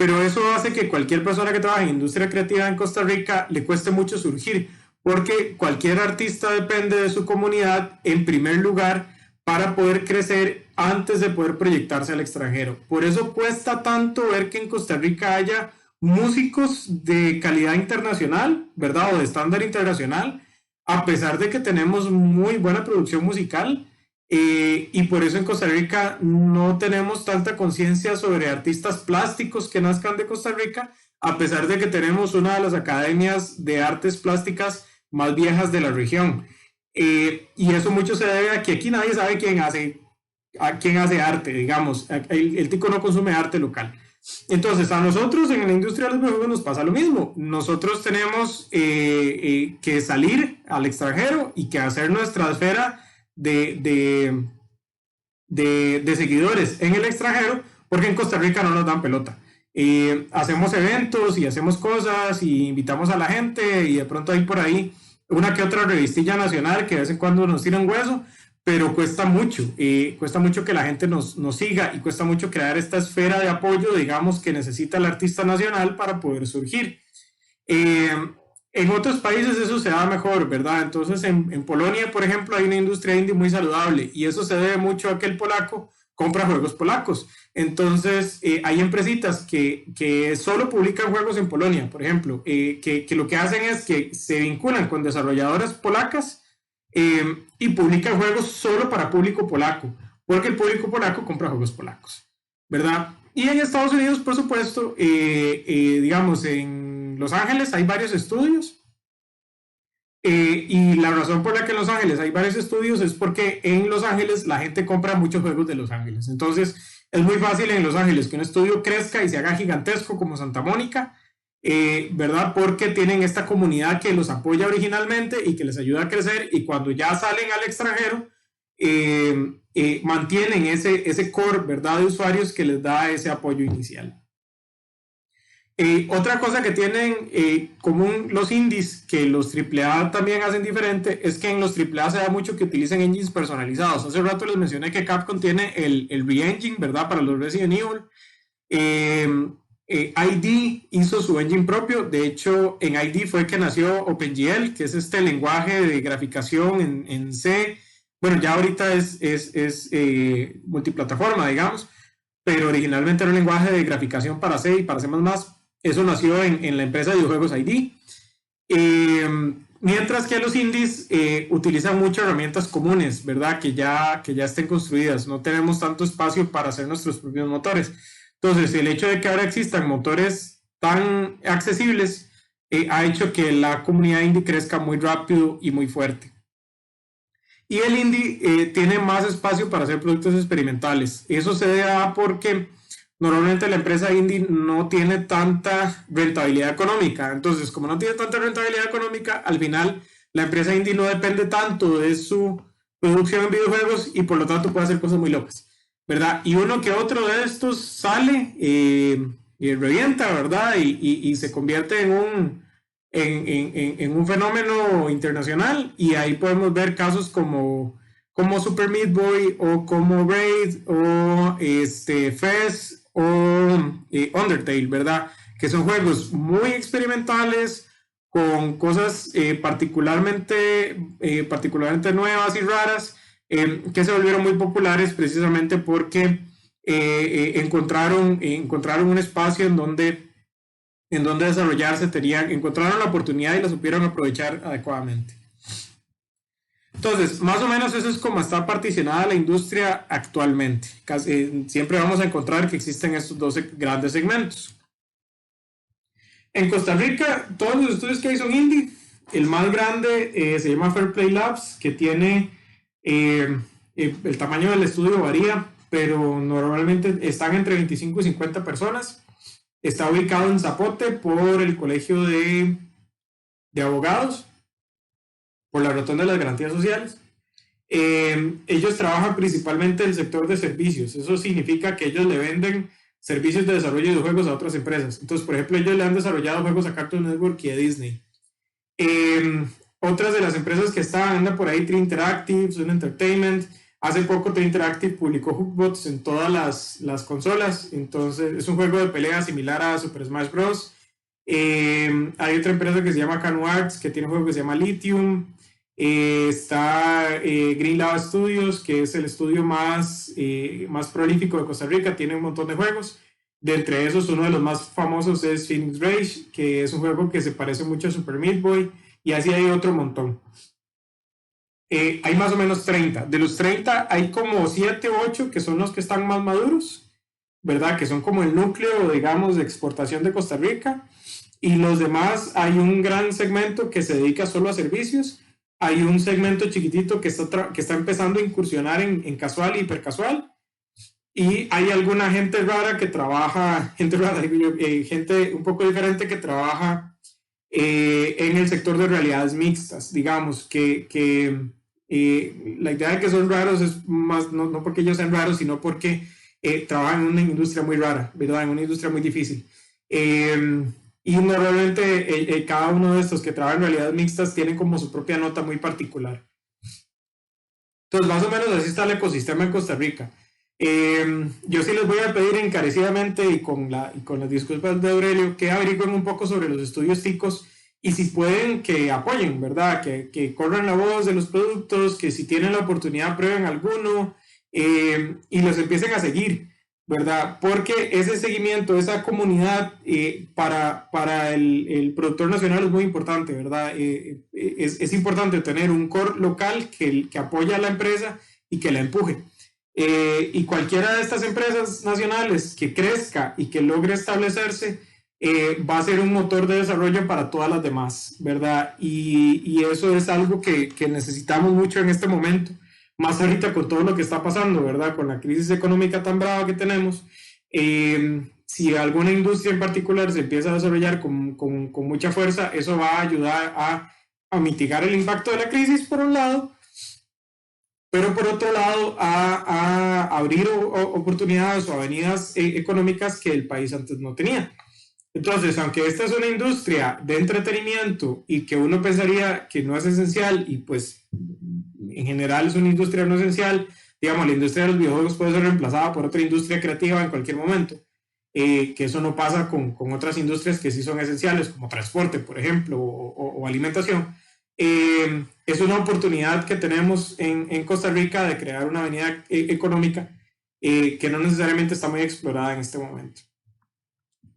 Pero eso hace que cualquier persona que trabaje en industria creativa en Costa Rica le cueste mucho surgir, porque cualquier artista depende de su comunidad en primer lugar para poder crecer antes de poder proyectarse al extranjero. Por eso cuesta tanto ver que en Costa Rica haya músicos de calidad internacional, ¿verdad? O de estándar internacional, a pesar de que tenemos muy buena producción musical. Y por eso en Costa Rica no tenemos tanta conciencia sobre artistas plásticos que nazcan de Costa Rica, a pesar de que tenemos una de las academias de artes plásticas más viejas de la región. Y eso mucho se debe a que aquí nadie sabe quién hace arte, digamos. El tico no consume arte local. Entonces, a nosotros en la industria de los videojuegos nos pasa lo mismo. Nosotros tenemos que salir al extranjero y que hacer nuestra esfera de seguidores en el extranjero, porque en Costa Rica no nos dan pelota. Hacemos eventos y hacemos cosas y invitamos a la gente y de pronto hay por ahí una que otra revistilla nacional que de vez en cuando nos tira un hueso, pero cuesta mucho que la gente nos siga y cuesta mucho crear esta esfera de apoyo, digamos, que necesita el artista nacional para poder surgir. En otros países eso se da mejor, ¿verdad? Entonces en Polonia, por ejemplo, hay una industria indie muy saludable y eso se debe mucho a que el polaco compra juegos polacos. Entonces hay empresitas que solo publican juegos en Polonia, por ejemplo, que lo que hacen es que se vinculan con desarrolladoras polacas y publican juegos solo para público polaco, porque el público polaco compra juegos polacos, ¿verdad? Y en Estados Unidos, por supuesto, digamos, en Los Ángeles hay varios estudios. Y la razón por la que en Los Ángeles hay varios estudios es porque en Los Ángeles la gente compra muchos juegos de Los Ángeles. Entonces es muy fácil en Los Ángeles que un estudio crezca y se haga gigantesco como Santa Mónica, ¿verdad? Porque tienen esta comunidad que los apoya originalmente y que les ayuda a crecer, y cuando ya salen al extranjero mantienen ese core, ¿verdad?, de usuarios que les da ese apoyo inicial. Otra cosa que tienen común los indies, que los AAA también hacen diferente, es que en los AAA se da mucho que utilicen engines personalizados. Hace rato les mencioné que Capcom tiene el Re-Engine, ¿verdad?, para los Resident Evil. ID hizo su engine propio. De hecho, en ID fue que nació OpenGL, que es este lenguaje de graficación en C. Bueno, ya ahorita es multiplataforma, digamos, pero originalmente era un lenguaje de graficación para C y para C++. Eso nació en la empresa de videojuegos ID. Mientras que los indies utilizan muchas herramientas comunes, ¿verdad?, que ya estén construidas. No tenemos tanto espacio para hacer nuestros propios motores. Entonces, el hecho de que ahora existan motores tan accesibles ha hecho que la comunidad indie crezca muy rápido y muy fuerte. Y el indie tiene más espacio para hacer productos experimentales. Eso se da porque normalmente la empresa indie no tiene tanta rentabilidad económica. Entonces, como no tiene tanta rentabilidad económica, al final la empresa indie no depende tanto de su producción en videojuegos y por lo tanto puede hacer cosas muy locas, ¿verdad? Y uno que otro de estos sale y revienta, ¿verdad? Y se convierte en un fenómeno internacional, y ahí podemos ver casos como Super Meat Boy o como Raid o Fez o Undertale, ¿verdad? Que son juegos muy experimentales con cosas particularmente nuevas y raras, que se volvieron muy populares precisamente porque encontraron un espacio en donde desarrollarse, encontraron la oportunidad y la supieron aprovechar adecuadamente. Entonces, más o menos eso es como está particionada la industria actualmente. Siempre vamos a encontrar que existen estos dos grandes segmentos. En Costa Rica, todos los estudios que hay son indie. El más grande se llama Fair Play Labs, que tiene el tamaño del estudio varía, pero normalmente están entre 25 y 50 personas. Está ubicado en Zapote por el Colegio de Abogados, por la Rotonda de las Garantías Sociales. Ellos trabajan principalmente en el sector de servicios. Eso significa que ellos le venden servicios de desarrollo de juegos a otras empresas. Entonces, por ejemplo, ellos le han desarrollado juegos a Cartoon Network y a Disney. Otras de las empresas que andan por ahí, Tree Interactive, Sun Entertainment. Hace poco Tree Interactive publicó Hookbots en todas las consolas. Entonces, es un juego de pelea similar a Super Smash Bros. Hay otra empresa que se llama Cano Arts, que tiene un juego que se llama Lithium. Está Green Lava Studios, que es el estudio más prolífico de Costa Rica, tiene un montón de juegos. De entre esos, uno de los más famosos es Phoenix Rage, que es un juego que se parece mucho a Super Meat Boy, y así hay otro montón. Hay más o menos 30. De los 30 hay como 7 o 8 que son los que están más maduros, ¿verdad? Que son como el núcleo, digamos, de exportación de Costa Rica. Y los demás, hay un gran segmento que se dedica solo a servicios. Hay un segmento chiquitito que está empezando a incursionar en casual y hipercasual. Y hay alguna gente rara que trabaja, gente un poco diferente que trabaja en el sector de realidades mixtas. Digamos que la idea de que son raros es más, no porque ellos sean raros, sino porque trabajan en una industria muy rara, ¿verdad? En una industria muy difícil. Y normalmente cada uno de estos que trabajan en realidades mixtas tienen como su propia nota muy particular. Entonces, más o menos así está el ecosistema en Costa Rica. Yo sí les voy a pedir encarecidamente y con las disculpas de Aurelio que averigüen un poco sobre los estudios ticos y si pueden, que apoyen, ¿verdad? Que corran la voz de los productos, que si tienen la oportunidad prueben alguno y los empiecen a seguir, ¿verdad? Porque ese seguimiento, esa comunidad para el productor nacional es muy importante, ¿verdad? Es importante tener un core local que apoya a la empresa y que la empuje. Y cualquiera de estas empresas nacionales que crezca y que logre establecerse, va a ser un motor de desarrollo para todas las demás, ¿verdad? Y eso es algo que necesitamos mucho en este momento, más ahorita con todo lo que está pasando, ¿verdad? Con la crisis económica tan brava que tenemos. Si alguna industria en particular se empieza a desarrollar con mucha fuerza, eso va a ayudar a mitigar el impacto de la crisis, por un lado, pero por otro lado a abrir oportunidades o avenidas económicas que el país antes no tenía. Entonces, aunque esta es una industria de entretenimiento y que uno pensaría que no es esencial, y pues en general es una industria no esencial, digamos, la industria de los videojuegos puede ser reemplazada por otra industria creativa en cualquier momento, que eso no pasa con otras industrias que sí son esenciales, como transporte, por ejemplo, o alimentación. Es una oportunidad que tenemos en Costa Rica de crear una avenida económica que no necesariamente está muy explorada en este momento.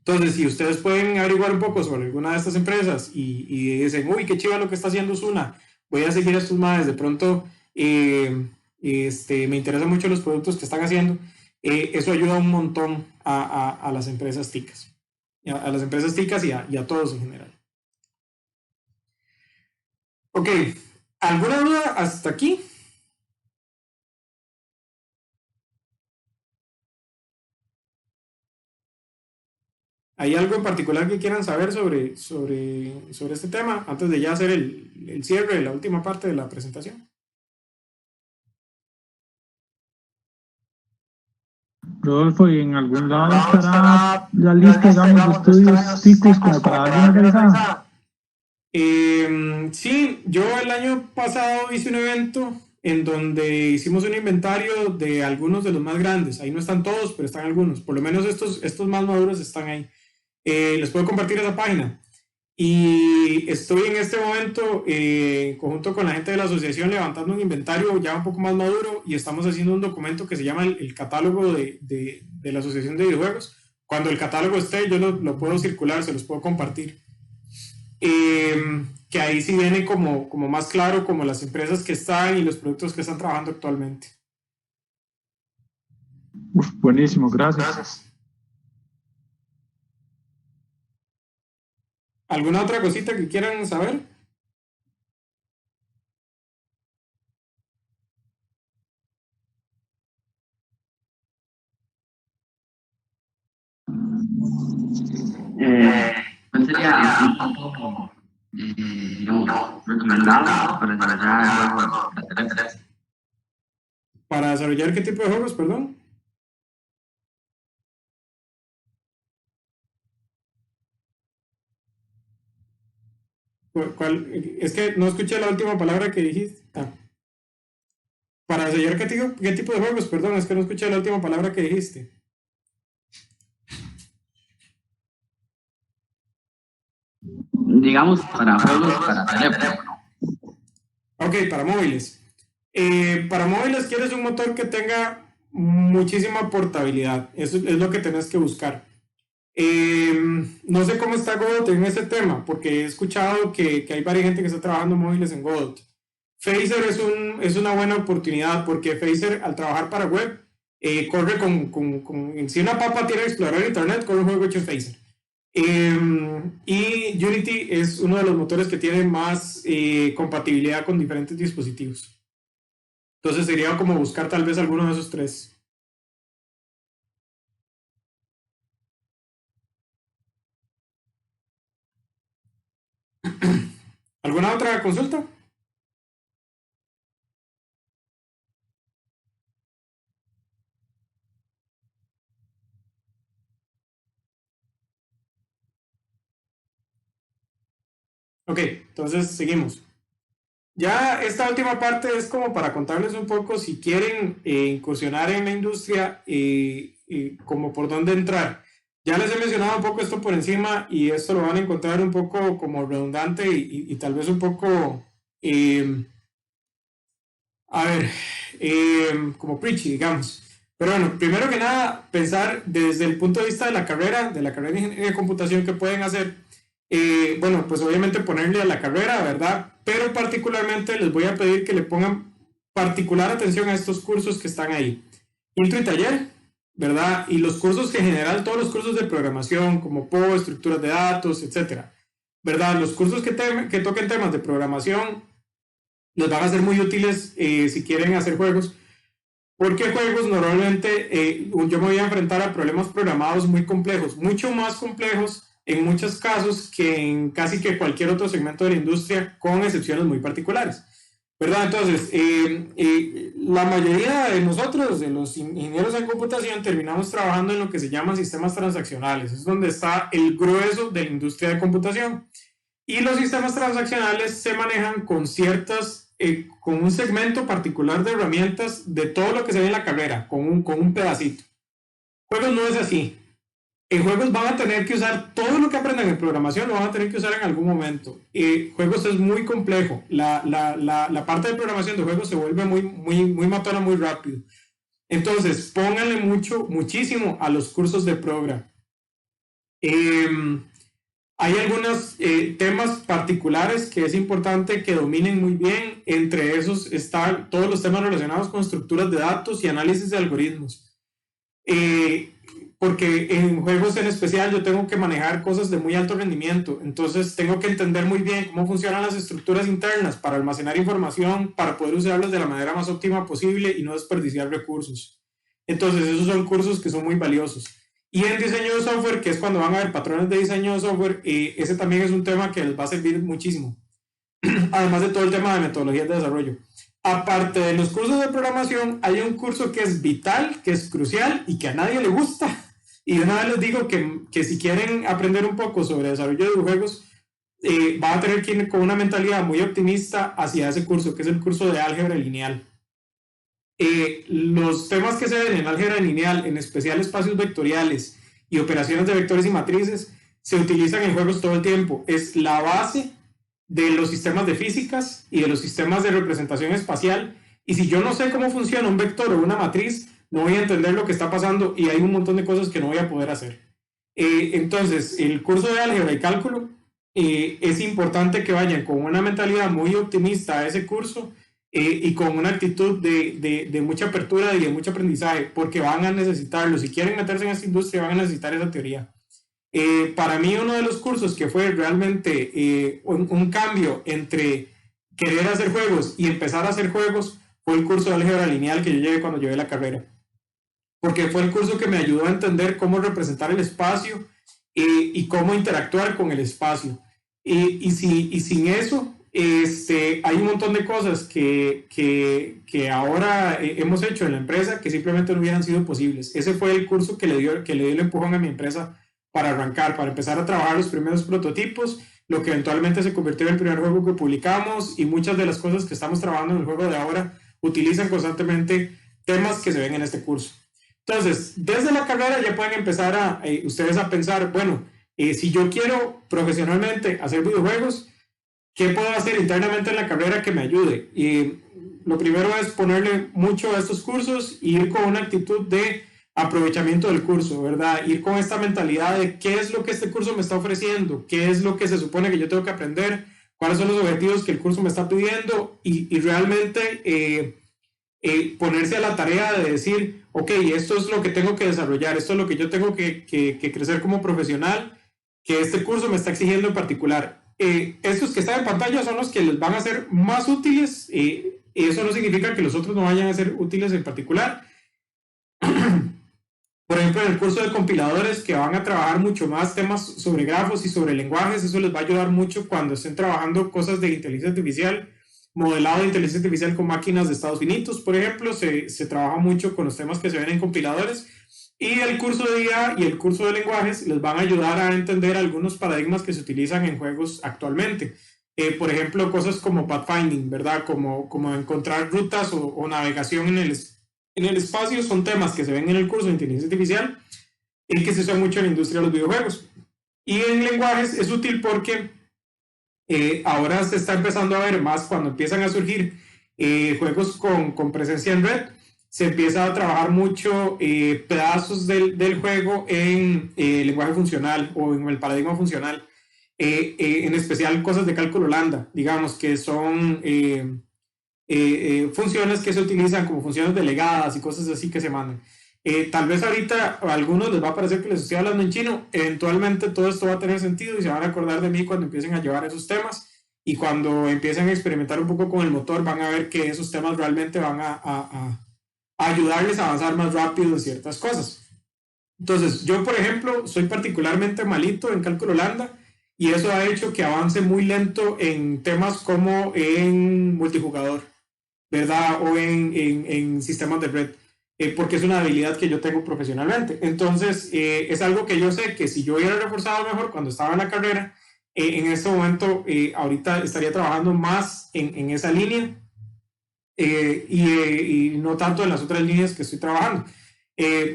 Entonces, si ustedes pueden averiguar un poco sobre alguna de estas empresas y dicen, uy, qué chiva lo que está haciendo Osuna, voy a seguir a estos madres, de pronto me interesan mucho los productos que están haciendo, eso ayuda un montón a las empresas ticas, a las empresas ticas y a todos en general. Ok, ¿alguna duda hasta aquí? ¿Hay algo en particular que quieran saber sobre este tema antes de ya hacer el cierre de la última parte de la presentación? Rodolfo, ¿y en algún lado estará la lista, digamos, de estudios ticos como para darle una revisada? Sí, yo el año pasado hice un evento en donde hicimos un inventario de algunos de los más grandes. Ahí no están todos, pero están algunos. Por lo menos estos más maduros están ahí. Les puedo compartir esa página. Y estoy en este momento, conjunto con la gente de la asociación, levantando un inventario ya un poco más maduro y estamos haciendo un documento que se llama el catálogo de la Asociación de Videojuegos. Cuando el catálogo esté, yo lo puedo circular, se los puedo compartir. Que ahí sí viene como más claro como las empresas que están y los productos que están trabajando actualmente. Buenísimo, gracias. ¿Alguna otra cosita que quieran saber? ¿Cuál sería un punto recomendado para desarrollar juegos para teléfono? ¿Para desarrollar qué tipo de juegos, perdón? ¿Cuál? Es que no escuché la última palabra que dijiste. Para desarrollar qué tipo de juegos, perdón, es que no escuché la última palabra que dijiste. Digamos, para juegos para teléfono. Ok, para móviles. Para móviles quieres un motor que tenga muchísima portabilidad. Eso es lo que tenés que buscar. No sé cómo está Godot en ese tema, porque he escuchado que hay varias gente que está trabajando móviles en Godot. Phaser es una buena oportunidad porque Phaser, al trabajar para web, corre si una papa tiene explorador de internet, corre un juego hecho en Phaser. Y Unity es uno de los motores que tiene más compatibilidad con diferentes dispositivos. Entonces sería como buscar tal vez alguno de esos tres. ¿Alguna otra consulta? Ok, entonces seguimos. Ya esta última parte es como para contarles un poco si quieren incursionar en la industria, como por dónde entrar. Ya les he mencionado un poco esto por encima y esto lo van a encontrar un poco como redundante y tal vez un poco, como preachy, digamos. Pero bueno, primero que nada, pensar desde el punto de vista de la carrera de ingeniería de computación que pueden hacer. Bueno, pues obviamente ponerle a la carrera, ¿verdad? Pero particularmente les voy a pedir que le pongan particular atención a estos cursos que están ahí. Intro y taller, ¿verdad? Y los cursos que en general, todos los cursos de programación, como PO, estructuras de datos, etcétera, ¿verdad? Los cursos que toquen temas de programación les van a ser muy útiles si quieren hacer juegos, porque juegos normalmente yo me voy a enfrentar a problemas programados muy complejos, mucho más complejos en muchos casos que en casi que cualquier otro segmento de la industria, con excepciones muy particulares, ¿verdad? Entonces, la mayoría de nosotros, de los ingenieros en computación, terminamos trabajando en lo que se llaman sistemas transaccionales. Es donde está el grueso de la industria de computación. Y los sistemas transaccionales se manejan con con un segmento particular de herramientas de todo lo que se ve en la carrera, con un pedacito. Juegos no es así. En juegos van a tener que usar todo lo que aprendan en programación, lo van a tener que usar en algún momento. Juegos es muy complejo. La parte de programación de juegos se vuelve muy matona muy rápido. Entonces, pónganle muchísimo a los cursos de Progra. Hay algunos temas particulares que es importante que dominen muy bien. Entre esos están todos los temas relacionados con estructuras de datos y análisis de algoritmos. Porque en juegos en especial yo tengo que manejar cosas de muy alto rendimiento. Entonces tengo que entender muy bien cómo funcionan las estructuras internas para almacenar información, para poder usarlas de la manera más óptima posible y no desperdiciar recursos. Entonces esos son cursos que son muy valiosos. Y en diseño de software, que es cuando van a ver patrones de diseño de software, ese también es un tema que les va a servir muchísimo. Además de todo el tema de metodologías de desarrollo. Aparte de los cursos de programación, hay un curso que es vital, que es crucial y que a nadie le gusta. Y de una vez les digo que si quieren aprender un poco sobre desarrollo de videojuegos, van a tener que ir con una mentalidad muy optimista hacia ese curso, que es el curso de álgebra lineal. Los temas que se ven en álgebra lineal, en especial espacios vectoriales y operaciones de vectores y matrices, se utilizan en juegos todo el tiempo. Es la base de los sistemas de físicas y de los sistemas de representación espacial. Y si yo no sé cómo funciona un vector o una matriz, no voy a entender lo que está pasando y hay un montón de cosas que no voy a poder hacer. Entonces, el curso de álgebra y cálculo, es importante que vayan con una mentalidad muy optimista a ese curso. Y con una actitud de mucha apertura y de mucho aprendizaje, porque van a necesitarlo. Si quieren meterse en esta industria, van a necesitar esa teoría. Para mí, uno de los cursos que fue realmente un cambio entre querer hacer juegos y empezar a hacer juegos fue el curso de álgebra lineal que yo llevé cuando llevé la carrera. Porque fue el curso que me ayudó a entender cómo representar el espacio y cómo interactuar con el espacio. Y sin eso, hay un montón de cosas que ahora hemos hecho en la empresa que simplemente no hubieran sido posibles. Ese fue el curso que le dio el empujón a mi empresa para arrancar, para empezar a trabajar los primeros prototipos, lo que eventualmente se convirtió en el primer juego que publicamos, y muchas de las cosas que estamos trabajando en el juego de ahora utilizan constantemente temas que se ven en este curso. Entonces, desde la carrera ya pueden empezar ustedes a pensar, bueno, si yo quiero profesionalmente hacer videojuegos, ¿qué puedo hacer internamente en la carrera que me ayude? Y lo primero es ponerle mucho a estos cursos y ir con una actitud de aprovechamiento del curso, ¿verdad? Ir con esta mentalidad de qué es lo que este curso me está ofreciendo, qué es lo que se supone que yo tengo que aprender, cuáles son los objetivos que el curso me está pidiendo y realmente ponerse a la tarea de decir, ok, esto es lo que tengo que desarrollar, esto es lo que yo tengo que crecer como profesional, que este curso me está exigiendo en particular. Estos que están en pantalla son los que les van a ser más útiles, y eso no significa que los otros no vayan a ser útiles en particular. Por ejemplo, en el curso de compiladores, que van a trabajar mucho más temas sobre grafos y sobre lenguajes, eso les va a ayudar mucho cuando estén trabajando cosas de inteligencia artificial, modelado de inteligencia artificial con máquinas de estados finitos, por ejemplo, se trabaja mucho con los temas que se ven en compiladores. Y el curso de IA y el curso de lenguajes les van a ayudar a entender algunos paradigmas que se utilizan en juegos actualmente. Por ejemplo, cosas como pathfinding, ¿verdad? Como encontrar rutas o navegación en el espacio, son temas que se ven en el curso de inteligencia artificial que se usa mucho en la industria de los videojuegos. Y en lenguajes es útil porque ahora se está empezando a ver más cuando empiezan a surgir juegos con presencia en red. Se empieza a trabajar mucho pedazos del juego en lenguaje funcional o en el paradigma funcional. En especial cosas de cálculo lambda, digamos, que son funciones que se utilizan como funciones delegadas y cosas así que se mandan. Tal vez ahorita a algunos les va a parecer que les estoy hablando en chino, eventualmente todo esto va a tener sentido y se van a acordar de mí cuando empiecen a llevar esos temas, y cuando empiecen a experimentar un poco con el motor van a ver que esos temas realmente van a ayudarles a avanzar más rápido en ciertas cosas. Entonces, yo por ejemplo soy particularmente malito en cálculo lambda, y eso ha hecho que avance muy lento en temas como en multijugador, ¿verdad? O en sistemas de red, porque es una habilidad que yo tengo profesionalmente. Entonces, es algo que yo sé que si yo hubiera reforzado mejor cuando estaba en la carrera, en este momento, ahorita estaría trabajando más en esa línea y no tanto en las otras líneas que estoy trabajando.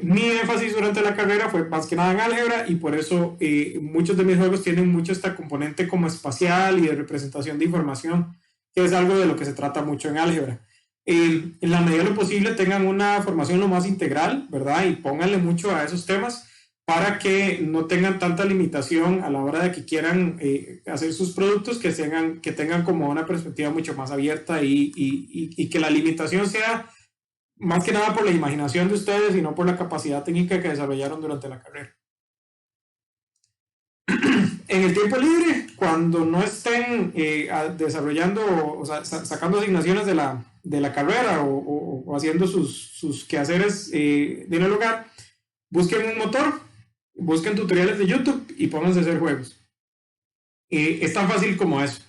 Mi énfasis durante la carrera fue más que nada en álgebra, y por eso muchos de mis juegos tienen mucho esta componente como espacial y de representación de información, que es algo de lo que se trata mucho en álgebra. En la medida de lo posible tengan una formación lo más integral, ¿verdad? Y pónganle mucho a esos temas para que no tengan tanta limitación a la hora de que quieran hacer sus productos, que tengan como una perspectiva mucho más abierta y que la limitación sea más que nada por la imaginación de ustedes y no por la capacidad técnica que desarrollaron durante la carrera. En el tiempo libre, cuando no estén desarrollando, o sea, sacando asignaciones de la carrera o haciendo sus quehaceres en el hogar, busquen un motor, busquen tutoriales de YouTube y pónganse a hacer juegos. Es tan fácil como eso.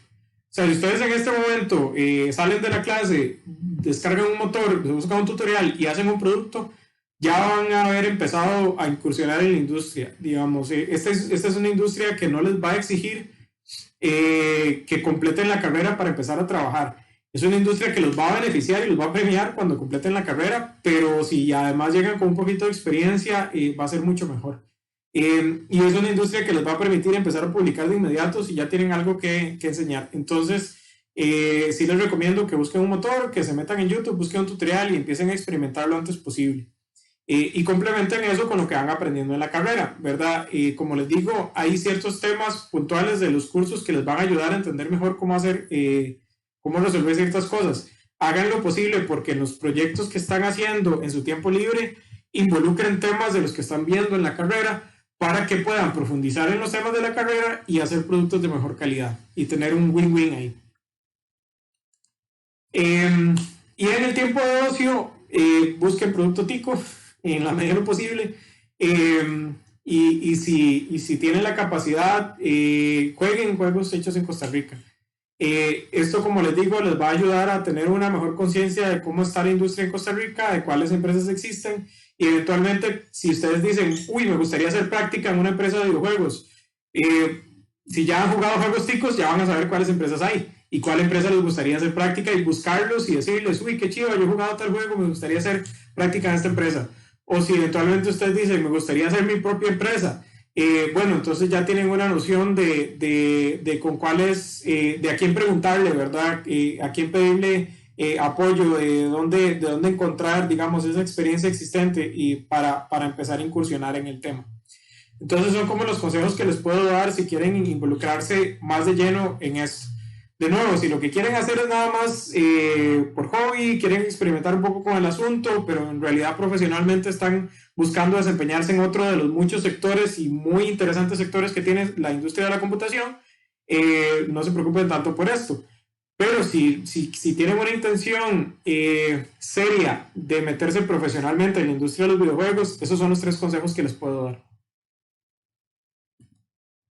O sea, si ustedes en este momento salen de la clase, descargan un motor, buscan un tutorial y hacen un producto, ya van a haber empezado a incursionar en la industria. Digamos, esta es una industria que no les va a exigir que completen la carrera para empezar a trabajar. Es una industria que los va a beneficiar y los va a premiar cuando completen la carrera, pero si además llegan con un poquito de experiencia, va a ser mucho mejor. Y es una industria que les va a permitir empezar a publicar de inmediato si ya tienen algo que enseñar. Entonces, sí les recomiendo que busquen un motor, que se metan en YouTube, busquen un tutorial y empiecen a experimentar lo antes posible. Y complementen eso con lo que van aprendiendo en la carrera, ¿verdad? Como les digo, hay ciertos temas puntuales de los cursos que les van a ayudar a entender mejor cómo hacer, cómo resolver ciertas cosas. Hagan lo posible porque los proyectos que están haciendo en su tiempo libre involucren temas de los que están viendo en la carrera, para que puedan profundizar en los temas de la carrera y hacer productos de mejor calidad y tener un win-win ahí. Y en el tiempo de ocio, busquen producto tico en la medida de lo posible, y si tienen la capacidad, jueguen juegos hechos en Costa Rica. Esto, como les digo, les va a ayudar a tener una mejor conciencia de cómo está la industria en Costa Rica, de cuáles empresas existen, y eventualmente, si ustedes dicen, uy, me gustaría hacer práctica en una empresa de videojuegos, si ya han jugado juegos ticos, ya van a saber cuáles empresas hay y cuál empresa les gustaría hacer práctica, y buscarlos y decirles, uy, qué chido, yo he jugado tal juego, me gustaría hacer práctica en esta empresa. O si eventualmente ustedes dicen, me gustaría hacer mi propia empresa, bueno, entonces ya tienen una noción de con cuáles, de a quién preguntarle, ¿verdad? A quién pedirle apoyo, de dónde encontrar, digamos, esa experiencia existente y para empezar a incursionar en el tema. Entonces son como los consejos que les puedo dar si quieren involucrarse más de lleno en esto. De nuevo, si lo que quieren hacer es nada más por hobby, quieren experimentar un poco con el asunto, pero en realidad profesionalmente están buscando desempeñarse en otro de los muchos sectores y muy interesantes sectores que tiene la industria de la computación, no se preocupen tanto por esto. Pero si tienen una intención seria de meterse profesionalmente en la industria de los videojuegos, esos son los 3 consejos que les puedo dar.